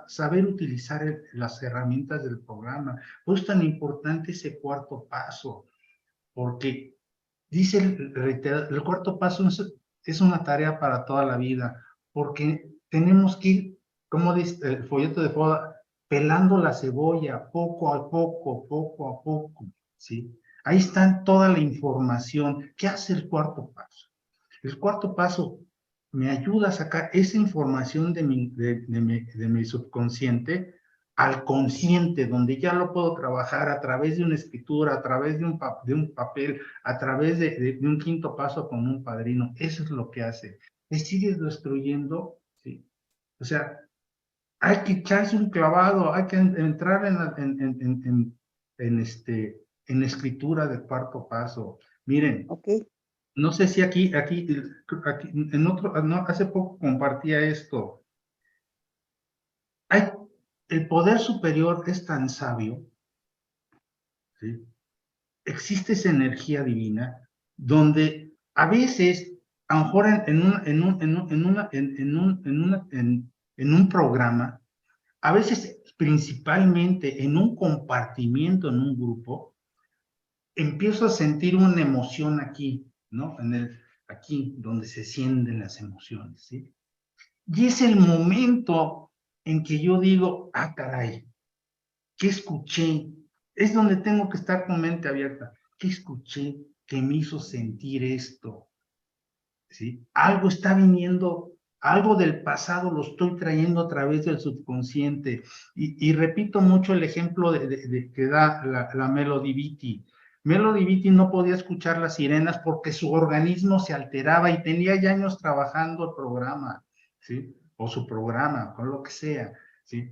[SPEAKER 1] saber utilizar las herramientas del programa. Por eso es tan importante ese cuarto paso, porque dice el cuarto paso es una tarea para toda la vida, porque tenemos que ir, como dice el folleto de foda, pelando la cebolla poco a poco, ¿sí? Ahí está toda la información. ¿Qué hace el cuarto paso? El cuarto paso me ayuda a sacar esa información de mi subconsciente al consciente, donde ya lo puedo trabajar a través de una escritura, a través de un papel, a través de un quinto paso con un padrino. Eso es lo que hace. Me sigues destruyendo, ¿sí? O sea, hay que echarse un clavado, hay que entrar en escritura del cuarto paso. Miren,
[SPEAKER 5] ¿Ok?
[SPEAKER 1] no sé si aquí en otro, no, hace poco compartía esto. El poder superior es tan sabio, ¿sí? Existe esa energía divina donde a veces, a lo mejor en un programa, a veces principalmente en un compartimiento, en un grupo, empiezo a sentir una emoción aquí, ¿no? Aquí donde se sienten las emociones, ¿sí? Y es el momento en que yo digo, ah, caray, ¿qué escuché? Es donde tengo que estar con mente abierta. ¿Qué escuché que me hizo sentir esto? ¿Sí? Algo está viniendo, algo del pasado lo estoy trayendo a través del subconsciente. Y repito mucho el ejemplo que da la Melody Beattie. Melody Beattie no podía escuchar las sirenas porque su organismo se alteraba y tenía ya años trabajando el programa, ¿sí? O su programa, o lo que sea, ¿sí?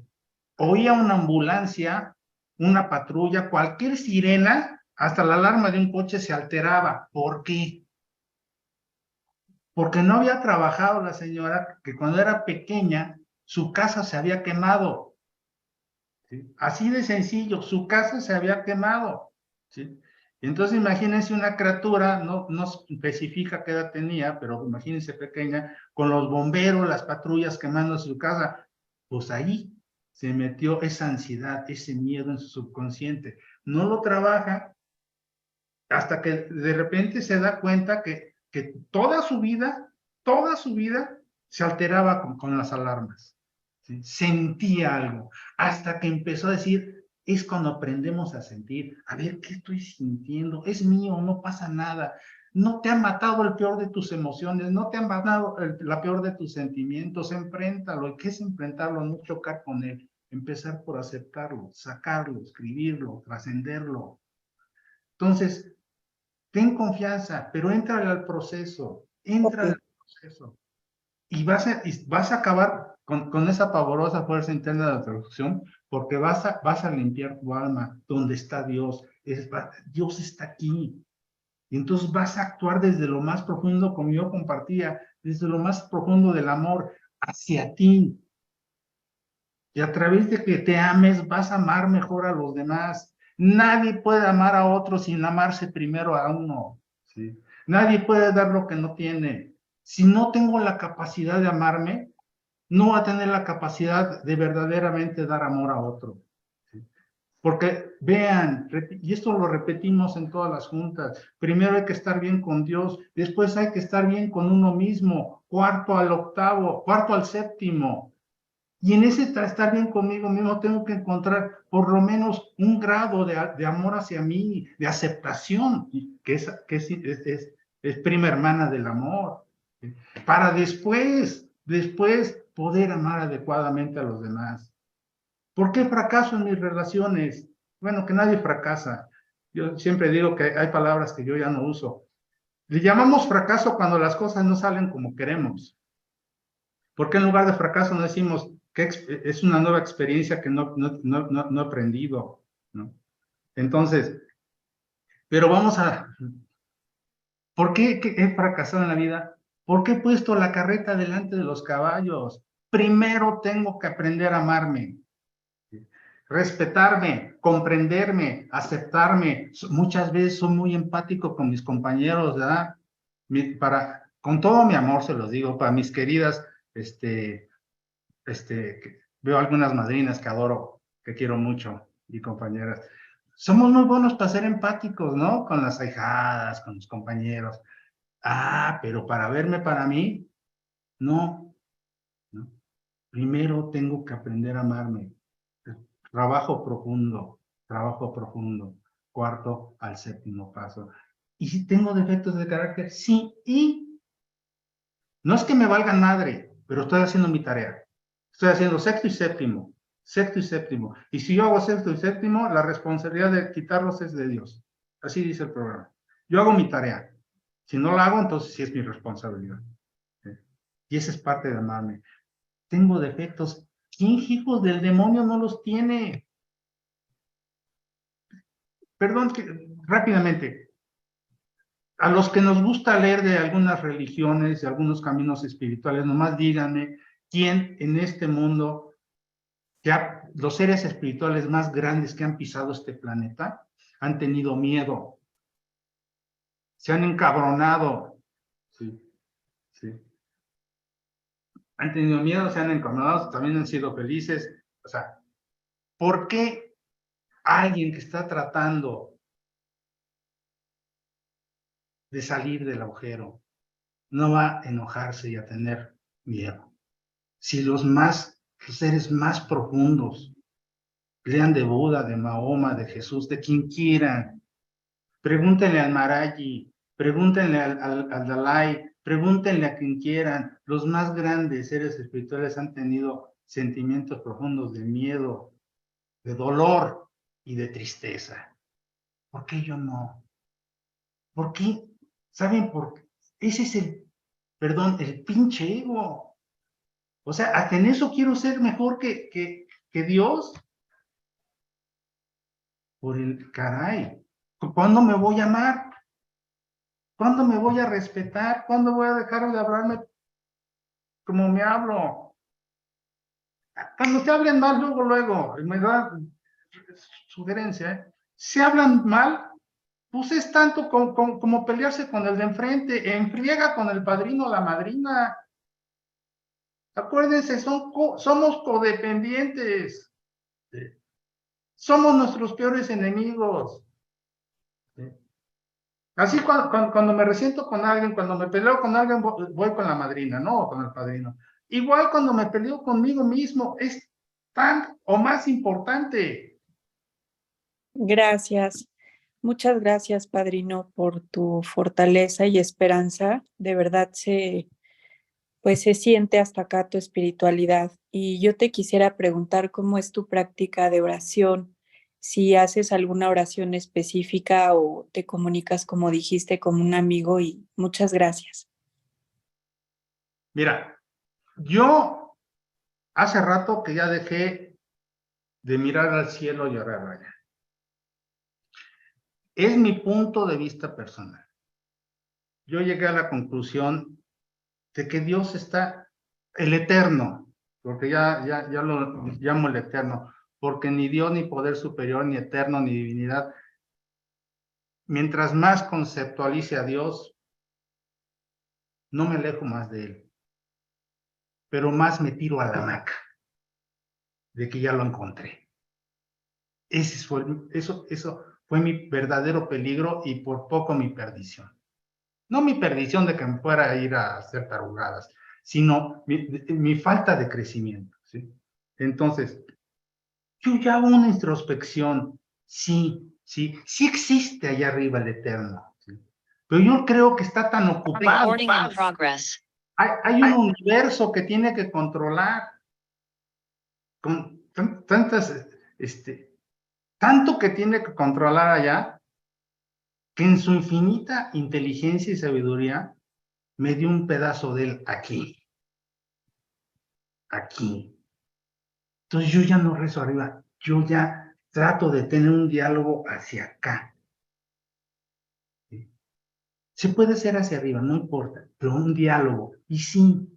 [SPEAKER 1] Oía una ambulancia, una patrulla, cualquier sirena, hasta la alarma de un coche se alteraba. ¿Por qué? Porque no había trabajado la señora, que cuando era pequeña, su casa se había quemado, ¿sí? Así de sencillo, su casa se había quemado, ¿sí? Entonces imagínense una criatura, no especifica qué edad tenía, pero imagínense pequeña, con los bomberos, las patrullas quemando su casa, pues ahí se metió esa ansiedad, ese miedo en su subconsciente. No lo trabaja hasta que de repente se da cuenta que toda su vida se alteraba con las alarmas. ¿sí? Sentía algo, hasta que empezó a decir, es cuando aprendemos a sentir, a ver, ¿qué estoy sintiendo? Es mío, no pasa nada. No te ha matado el peor de tus emociones, no te ha matado la peor de tus sentimientos, enfréntalo. ¿Y qué es enfrentarlo? No chocar con él, empezar por aceptarlo, sacarlo, escribirlo, trascenderlo. Entonces, ten confianza, pero entra al proceso, entra al proceso. Y vas a acabar con esa pavorosa fuerza interna de la traducción, porque vas a limpiar tu alma, donde está Dios. Dios está aquí. Y entonces vas a actuar desde lo más profundo, como yo compartía, desde lo más profundo del amor hacia ti. Y a través de que te ames, vas a amar mejor a los demás. Nadie puede amar a otro sin amarse primero a uno, ¿sí? Nadie puede dar lo que no tiene. Si no tengo la capacidad de amarme, no voy a tener la capacidad de verdaderamente dar amor a otro. ¿Sí? Porque vean, y esto lo repetimos en todas las juntas, primero hay que estar bien con Dios, después hay que estar bien con uno mismo, cuarto al séptimo. Y en ese estar bien conmigo mismo tengo que encontrar por lo menos un grado de amor hacia mí, de aceptación, que es prima hermana del amor, ¿sí? Para después poder amar adecuadamente a los demás. ¿Por qué fracaso en mis relaciones? Bueno, que nadie fracasa. Yo siempre digo que hay palabras que yo ya no uso. Le llamamos fracaso cuando las cosas no salen como queremos. ¿Por qué en lugar de fracaso no decimos que es una nueva experiencia que no he aprendido, ¿no? Entonces, pero ¿por qué he fracasado en la vida? ¿Por qué he puesto la carreta delante de los caballos? Primero tengo que aprender a amarme, respetarme, comprenderme, aceptarme. Muchas veces soy muy empático con mis compañeros, ¿verdad? Con todo mi amor se los digo, para mis queridas, veo algunas madrinas que adoro, que quiero mucho, y compañeras. Somos muy buenos para ser empáticos, ¿no? Con las ahijadas, con los compañeros. Pero para verme para mí, no, ¿no? Primero tengo que aprender a amarme. Trabajo profundo. Cuarto al séptimo paso. ¿Y si tengo defectos de carácter? Sí, y no es que me valgan madre, pero estoy haciendo mi tarea. Estoy haciendo sexto y séptimo. Y si yo hago sexto y séptimo, la responsabilidad de quitarlos es de Dios. Así dice el programa. Yo hago mi tarea. Si no la hago, entonces sí es mi responsabilidad. ¿Sí? Y esa es parte de amarme. Tengo defectos. ¿Quién hijos del demonio no los tiene? Perdón, rápidamente. A los que nos gusta leer de algunas religiones, de algunos caminos espirituales, nomás díganme quién en este mundo, los seres espirituales más grandes que han pisado este planeta, han tenido miedo, se han encabronado, sí, sí. Han tenido miedo, se han encabronado, también han sido felices. O sea, ¿por qué alguien que está tratando de salir del agujero no va a enojarse y a tener miedo? Si los seres más profundos, lean de Buda, de Mahoma, de Jesús, de quien quieran, pregúntenle al Maharaji, pregúntenle al Dalai, pregúntenle a quien quieran, los más grandes seres espirituales han tenido sentimientos profundos de miedo, de dolor y de tristeza. ¿Por qué yo no? ¿Por qué? ¿Saben por qué? Ese es el pinche ego. O sea, hasta en eso quiero ser mejor que Dios. Por el caray. ¿Cuándo me voy a amar? ¿Cuándo me voy a respetar? ¿Cuándo voy a dejar de hablarme como me hablo? Cuando te hablen mal, luego, me da sugerencia, ¿eh? Si hablan mal, pues es tanto como pelearse con el de enfrente, enfriega con el padrino o la madrina. Acuérdense, somos codependientes. ¿Sí? Somos nuestros peores enemigos. ¿Sí? Así cuando me resiento con alguien, cuando me peleo con alguien, voy con la madrina, ¿no? O con el padrino. Igual cuando me peleo conmigo mismo, es tan o más importante.
[SPEAKER 2] Gracias. Muchas gracias, padrino, por tu fortaleza y esperanza. De verdad pues se siente hasta acá tu espiritualidad. Y yo te quisiera preguntar cómo es tu práctica de oración, si haces alguna oración específica o te comunicas, como dijiste, como un amigo, y muchas gracias.
[SPEAKER 1] Mira, yo hace rato que ya dejé de mirar al cielo y orar allá. Es mi punto de vista personal. Yo llegué a la conclusión de que Dios está, el eterno, porque ya lo llamo el eterno, porque ni Dios, ni poder superior, ni eterno, ni divinidad, mientras más conceptualice a Dios, no me alejo más de Él, pero más me tiro a la hamaca de que ya lo encontré. Eso fue mi verdadero peligro y por poco mi perdición. No mi perdición de que me fuera a ir a hacer tarugadas, sino mi falta de crecimiento, ¿sí? Entonces, yo ya hago una introspección, sí existe allá arriba el Eterno, ¿sí? Pero yo creo que está tan ocupado. Hay un universo que tiene que controlar, con tanto que tiene que controlar allá, que en su infinita inteligencia y sabiduría me dio un pedazo de él aquí. Entonces yo ya no rezo arriba, yo ya trato de tener un diálogo hacia acá. ¿Sí? Se puede hacer hacia arriba, no importa, pero un diálogo. Y sí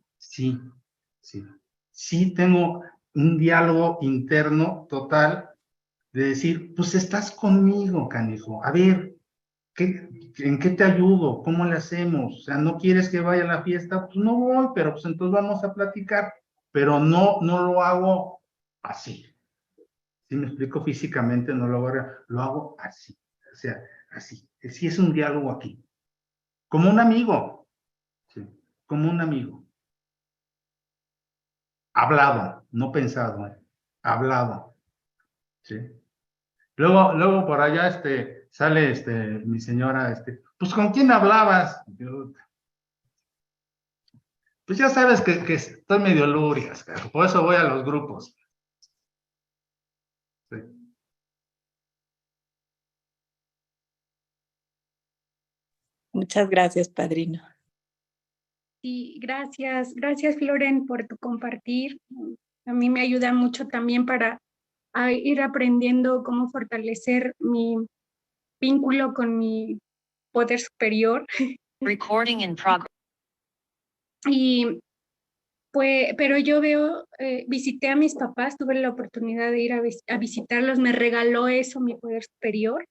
[SPEAKER 1] tengo un diálogo interno total de decir, pues estás conmigo, canijo. A ver, ¿en qué te ayudo? ¿Cómo le hacemos? O sea, ¿no quieres que vaya a la fiesta? Pues no voy, pero pues entonces vamos a platicar. Pero no lo hago así. Si me explico físicamente, no lo hago así. O sea, así. Sí es un diálogo aquí. Como un amigo. ¿Sí? Como un amigo. Hablado, no pensado. Hablado. ¿Sí? Luego por allá sale mi señora, pues ¿con quién hablabas? Pues ya sabes que estoy medio lurias, por eso voy a los grupos. Sí.
[SPEAKER 2] Muchas gracias, padrino.
[SPEAKER 6] Sí, gracias Floren por tu compartir. A mí me ayuda mucho también para ir aprendiendo cómo fortalecer mi vínculo con mi poder superior.
[SPEAKER 7] Recording in progress.
[SPEAKER 6] Y pues, pero yo veo, visité a mis papás, tuve la oportunidad de ir a visitarlos, me regaló eso mi poder superior,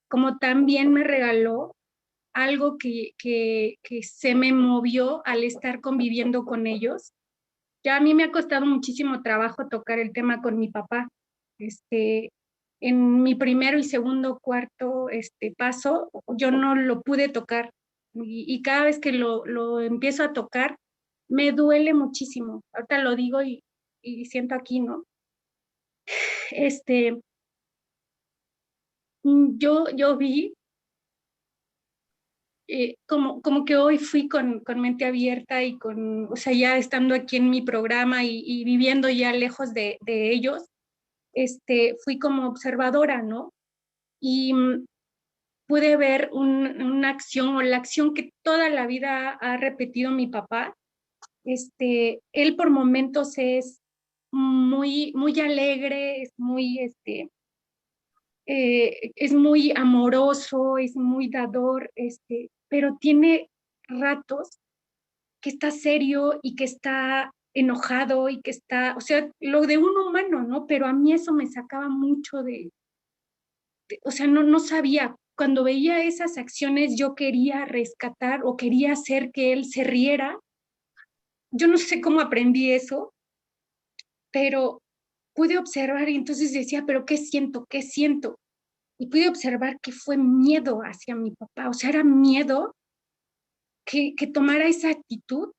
[SPEAKER 6] como también me regaló algo que se me movió al estar conviviendo con ellos. Ya a mí me ha costado muchísimo trabajo tocar el tema con mi papá. En mi primero y segundo, cuarto paso, yo no lo pude tocar. Y cada vez que lo empiezo a tocar, me duele muchísimo. Ahorita lo digo y siento aquí, ¿no? Yo vi como que hoy fui con mente abierta y o sea, ya estando aquí en mi programa y viviendo ya lejos de ellos, fui como observadora, ¿no? Y pude ver una acción o la acción que toda la vida ha repetido mi papá. Él por momentos es muy alegre, es muy amoroso, es muy dador, pero tiene ratos que está serio y que está enojado y que está, o sea, lo de un humano, ¿no? Pero a mí eso me sacaba mucho o sea, no sabía. Cuando veía esas acciones, yo quería rescatar o quería hacer que él se riera. Yo no sé cómo aprendí eso, pero pude observar y entonces decía, pero ¿qué siento? ¿Qué siento? Y pude observar que fue miedo hacia mi papá, o sea, era miedo que tomara esa actitud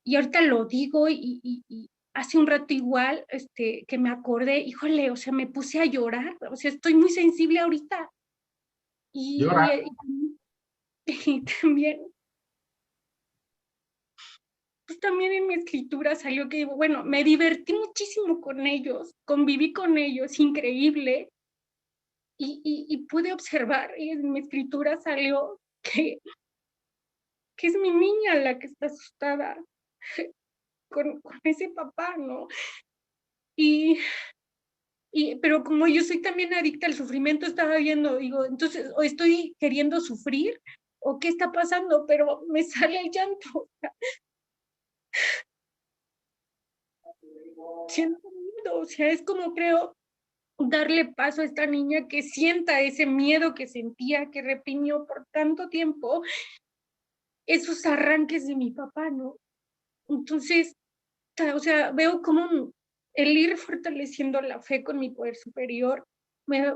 [SPEAKER 6] y ahorita lo digo y hace un rato igual, que me acordé, híjole, o sea, me puse a llorar, o sea, estoy muy sensible ahorita.
[SPEAKER 1] Llora.
[SPEAKER 6] Y también, pues también en mi escritura salió que, bueno, me divertí muchísimo con ellos, conviví con ellos, increíble, y pude observar, y en mi escritura salió que es mi niña la que está asustada con ese papá, ¿no? Pero como yo soy también adicta al sufrimiento, estaba viendo, digo, entonces, o estoy queriendo sufrir, o qué está pasando, pero me sale el llanto. Siento miedo, o sea, es como creo darle paso a esta niña que sienta ese miedo que sentía, que reprimió por tanto tiempo, esos arranques de mi papá, ¿no? Entonces, o sea, veo como el ir fortaleciendo la fe con mi poder superior,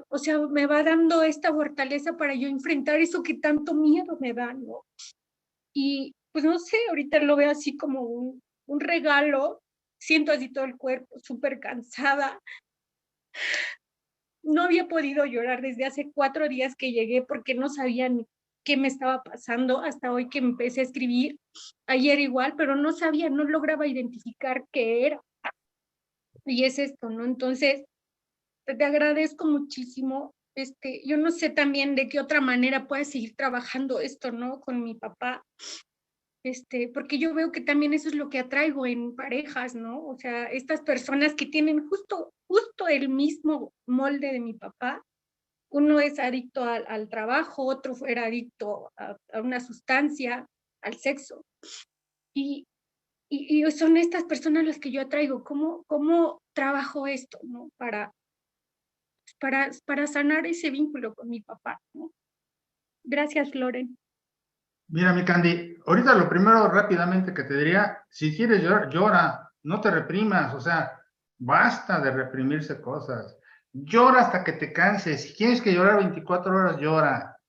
[SPEAKER 6] o sea, me va dando esta fortaleza para yo enfrentar eso que tanto miedo me da, ¿no? Y pues no sé, ahorita lo veo así como un regalo, siento así todo el cuerpo, súper cansada. No había podido llorar desde hace 4 días que llegué porque no sabía ni qué me estaba pasando hasta hoy que empecé a escribir, ayer igual, pero no sabía, no lograba identificar qué era. Y es esto, ¿no? Entonces, te agradezco muchísimo. Yo no sé también de qué otra manera puedes seguir trabajando esto, ¿no? Con mi papá. Porque yo veo que también eso es lo que atraigo en parejas, ¿no? O sea, estas personas que tienen justo el mismo molde de mi papá. Uno es adicto al trabajo, otro era adicto a una sustancia, al sexo. Y son estas personas las que yo atraigo. ¿Cómo trabajo esto, ¿no? Para sanar ese vínculo con mi papá, ¿no? Gracias, Loren.
[SPEAKER 1] Mira, mi Candy, ahorita lo primero rápidamente que te diría, si quieres llorar, llora, no te reprimas, o sea, basta de reprimirse cosas. Llora hasta que te canses. Si tienes que llorar 24 horas, llora.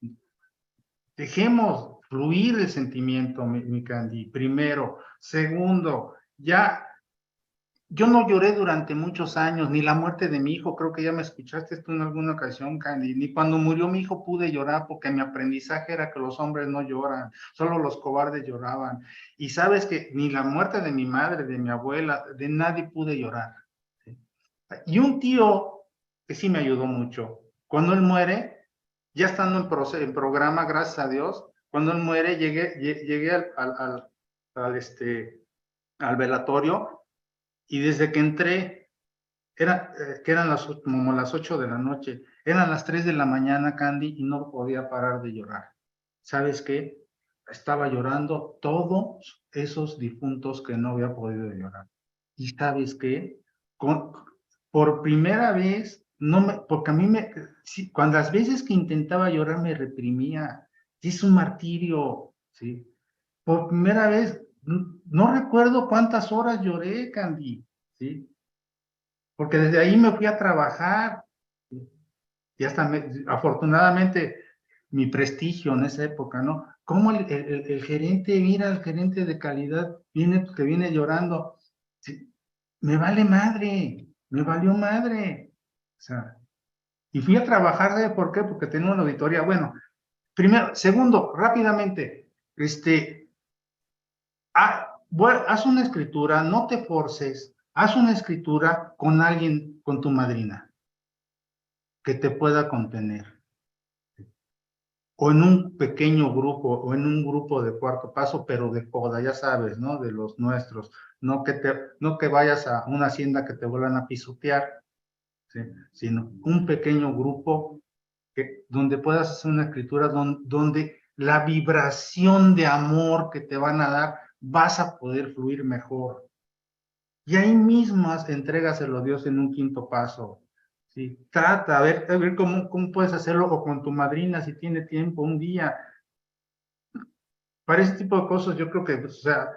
[SPEAKER 1] Dejemos fluir el sentimiento, mi Candy, primero. Segundo, ya, yo no lloré durante muchos años, ni la muerte de mi hijo, creo que ya me escuchaste esto en alguna ocasión, Candy, ni cuando murió mi hijo pude llorar porque mi aprendizaje era que los hombres no lloran, solo los cobardes lloraban. Y sabes que ni la muerte de mi madre, de mi abuela, de nadie pude llorar. ¿Sí? Y un tío que sí me ayudó mucho, cuando él muere, ya estando en programa, gracias a Dios, cuando él muere, llegué al velatorio, y desde que entré, que eran como las 8 de la noche, eran las 3 de la mañana, Candy, y no podía parar de llorar. ¿Sabes qué? Estaba llorando todos esos difuntos que no había podido llorar. ¿Y sabes qué? Por primera vez, porque a mí cuando las veces que intentaba llorar me reprimía. Es un martirio, ¿sí? Por primera vez, no recuerdo cuántas horas lloré, Candy, ¿sí? Porque desde ahí me fui a trabajar, ¿sí? Y hasta afortunadamente mi prestigio en esa época, ¿no? Cómo el gerente, mira, el gerente de calidad que viene llorando, ¿sí? Me vale madre, me valió madre, o sea, y fui a trabajar, ¿sabe por qué? Porque tenía una auditoría. Bueno, primero, segundo, rápidamente, haz una escritura, no te forces, haz una escritura con alguien, con tu madrina, que te pueda contener. O en un pequeño grupo, o en un grupo de cuarto paso, pero de poda, ya sabes, ¿no? De los nuestros. No que vayas a una hacienda que te vuelvan a pisotear, ¿sí? Sino un pequeño grupo donde puedas hacer una escritura donde la vibración de amor que te van a dar, vas a poder fluir mejor. Y ahí mismas entrégaselo a Dios en un quinto paso. ¿Sí? Trata, a ver cómo puedes hacerlo, o con tu madrina, si tiene tiempo, un día. Para ese tipo de cosas, yo creo que, o sea,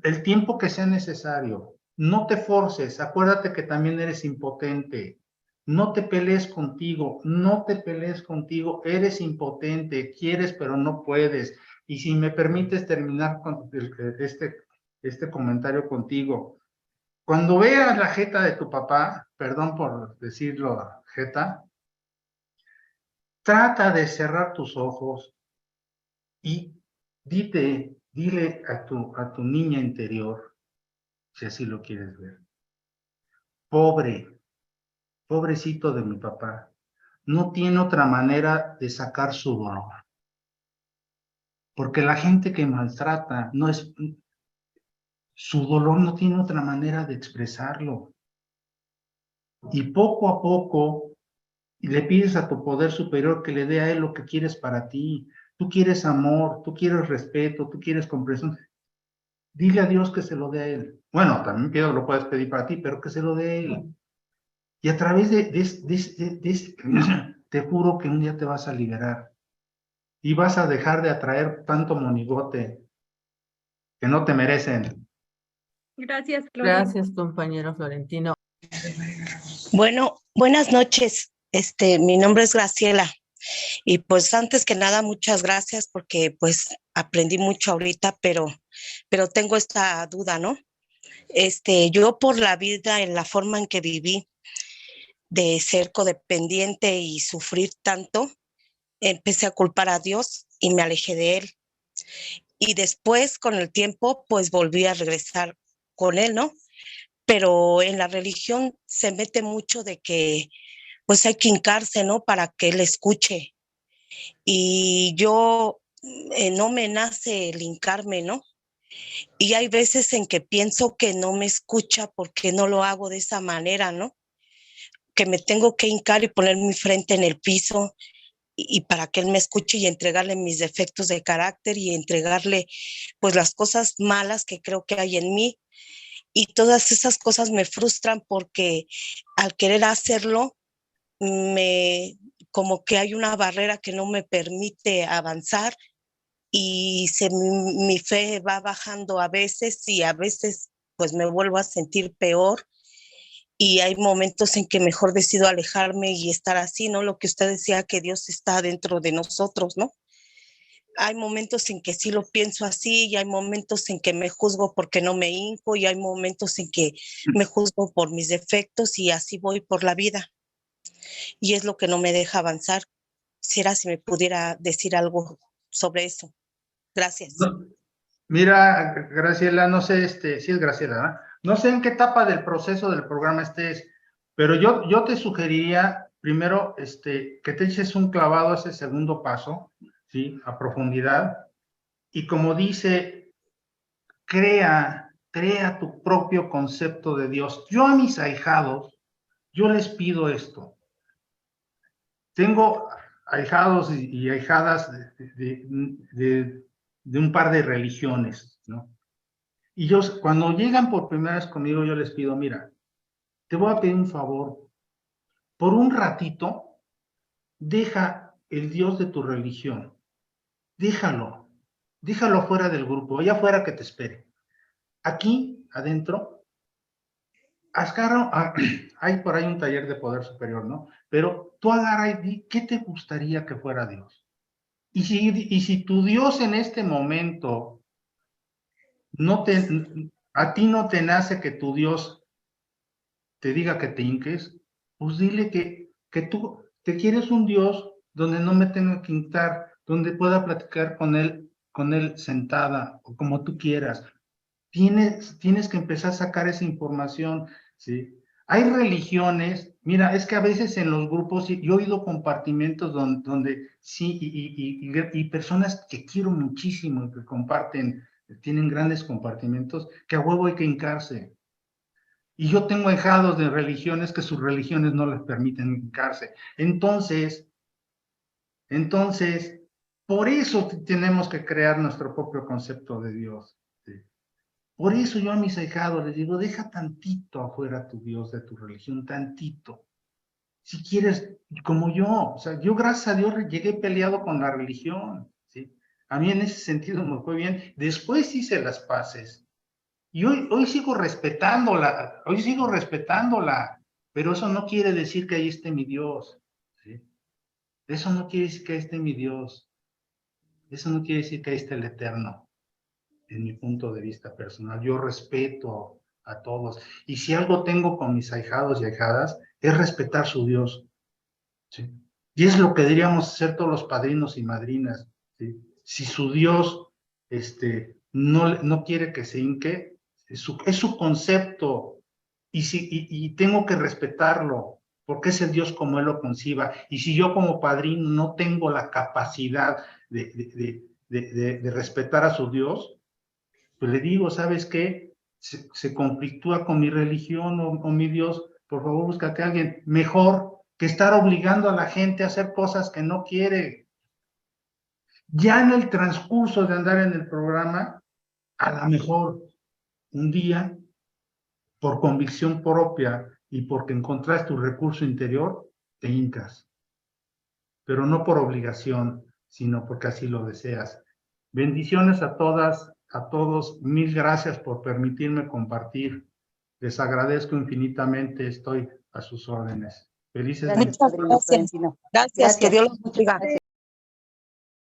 [SPEAKER 1] el tiempo que sea necesario. No te forces, acuérdate que también eres impotente. No te pelees contigo, no te pelees contigo, eres impotente, quieres pero no puedes. Y si me permites terminar con este comentario contigo. Cuando veas la jeta de tu papá, perdón por decirlo, jeta, trata de cerrar tus ojos y dile a tu niña interior, si así lo quieres ver, pobrecito de mi papá, no tiene otra manera de sacar su dolor. Porque la gente que maltrata, su dolor no tiene otra manera de expresarlo. Y poco a poco le pides a tu poder superior que le dé a él lo que quieres para ti. Tú quieres amor, tú quieres respeto, tú quieres comprensión. Dile a Dios que se lo dé a él. Bueno, también lo puedes pedir para ti, pero que se lo dé a él. Y a través te juro que un día te vas a liberar. Y vas a dejar de atraer tanto monigote que no te merecen.
[SPEAKER 6] Gracias, Gloria.
[SPEAKER 3] Gracias, compañero Florentino.
[SPEAKER 8] Bueno, buenas noches. Mi nombre es Graciela. Y pues antes que nada, muchas gracias porque pues aprendí mucho ahorita, pero tengo esta duda, ¿no? Yo por la vida, en la forma en que viví, de ser codependiente y sufrir tanto, empecé a culpar a Dios y me alejé de él. Y después, con el tiempo, pues volví a regresar con él, ¿no? Pero en la religión se mete mucho de que pues hay que hincarse, ¿no? Para que él escuche. Y yo no me nace el hincarme, ¿no? Y hay veces en que pienso que no me escucha porque no lo hago de esa manera, ¿no? Que me tengo que hincar y poner mi frente en el piso y para que él me escuche y entregarle mis defectos de carácter y entregarle pues las cosas malas que creo que hay en mí. Y todas esas cosas me frustran porque al querer hacerlo, como que hay una barrera que no me permite avanzar y mi fe va bajando a veces y a veces pues me vuelvo a sentir peor y hay momentos en que mejor decido alejarme y estar así, ¿no? Lo que usted decía, que Dios está dentro de nosotros, ¿no? Hay momentos en que sí lo pienso así y hay momentos en que me juzgo porque no me hinco y hay momentos en que me juzgo por mis defectos y así voy por la vida. Y es lo que no me deja avanzar. Quisiera si me pudiera decir algo sobre eso. Gracias.
[SPEAKER 1] No, mira, Graciela, no sé, sí es Graciela, ¿verdad? No sé en qué etapa del proceso del programa estés, pero yo te sugeriría primero que te eches un clavado a ese segundo paso, ¿sí? A profundidad. Y como dice, crea tu propio concepto de Dios. Yo a mis ahijados, yo les pido esto. Tengo ahijados y ahijadas de un par de religiones, ¿no? Y cuando llegan por primera vez conmigo, yo les pido, mira, te voy a pedir un favor. Por un ratito, deja el Dios de tu religión. Déjalo fuera del grupo, allá afuera que te espere. Aquí, adentro, hay por ahí un taller de poder superior, ¿no? Pero tú agarra y di, ¿qué te gustaría que fuera Dios? Y si tu Dios en este momento a ti no te nace que tu Dios te diga que te hinques, pues dile que tú te quieres un Dios donde no me tenga que hincar, donde pueda platicar con él sentada o como tú quieras. Tienes que empezar a sacar esa información, ¿sí? Hay religiones, mira, es que a veces en los grupos, yo he oído compartimentos donde sí, y personas que quiero muchísimo y que comparten, tienen grandes compartimentos, que a huevo hay que hincarse. Y yo tengo ahijados de religiones que sus religiones no les permiten hincarse. Entonces, por eso tenemos que crear nuestro propio concepto de Dios, ¿sí? Por eso yo a mis ahijados les digo, deja tantito afuera tu Dios de tu religión, tantito. Si quieres, como yo, o sea, yo gracias a Dios llegué peleado con la religión, ¿sí? A mí en ese sentido me fue bien. Después hice las paces. Y hoy sigo respetándola, pero eso no quiere decir que ahí esté mi Dios, ¿sí? Eso no quiere decir que ahí esté mi Dios. Eso no quiere decir que ahí esté el Eterno. en mi punto de vista personal. Yo respeto a todos. Y si algo tengo con mis ahijados y ahijadas, es respetar su Dios. ¿Sí? Y es lo que deberíamos hacer todos los padrinos y madrinas. ¿Sí? Si su Dios no quiere que se hinque, es su concepto. Y tengo que respetarlo, porque es el Dios como Él lo conciba. Y si yo como padrino no tengo la capacidad de respetar a su Dios, pues le digo, ¿sabes qué? Se conflictúa con mi religión o mi Dios, por favor búscate a alguien mejor que estar obligando a la gente a hacer cosas que no quiere. Ya en el transcurso de andar en el programa, a lo mejor un día, por convicción propia y porque encontraste tu recurso interior, te hincas. Pero no por obligación, sino porque así lo deseas. Bendiciones a todas, a todos. Mil gracias por permitirme compartir. Les agradezco infinitamente. Estoy a sus órdenes. Felices
[SPEAKER 5] Gracias,
[SPEAKER 8] Muchas
[SPEAKER 5] padrino
[SPEAKER 8] gracias.
[SPEAKER 5] Florentino.
[SPEAKER 8] Gracias, que Dios los bendiga.
[SPEAKER 5] Gracias.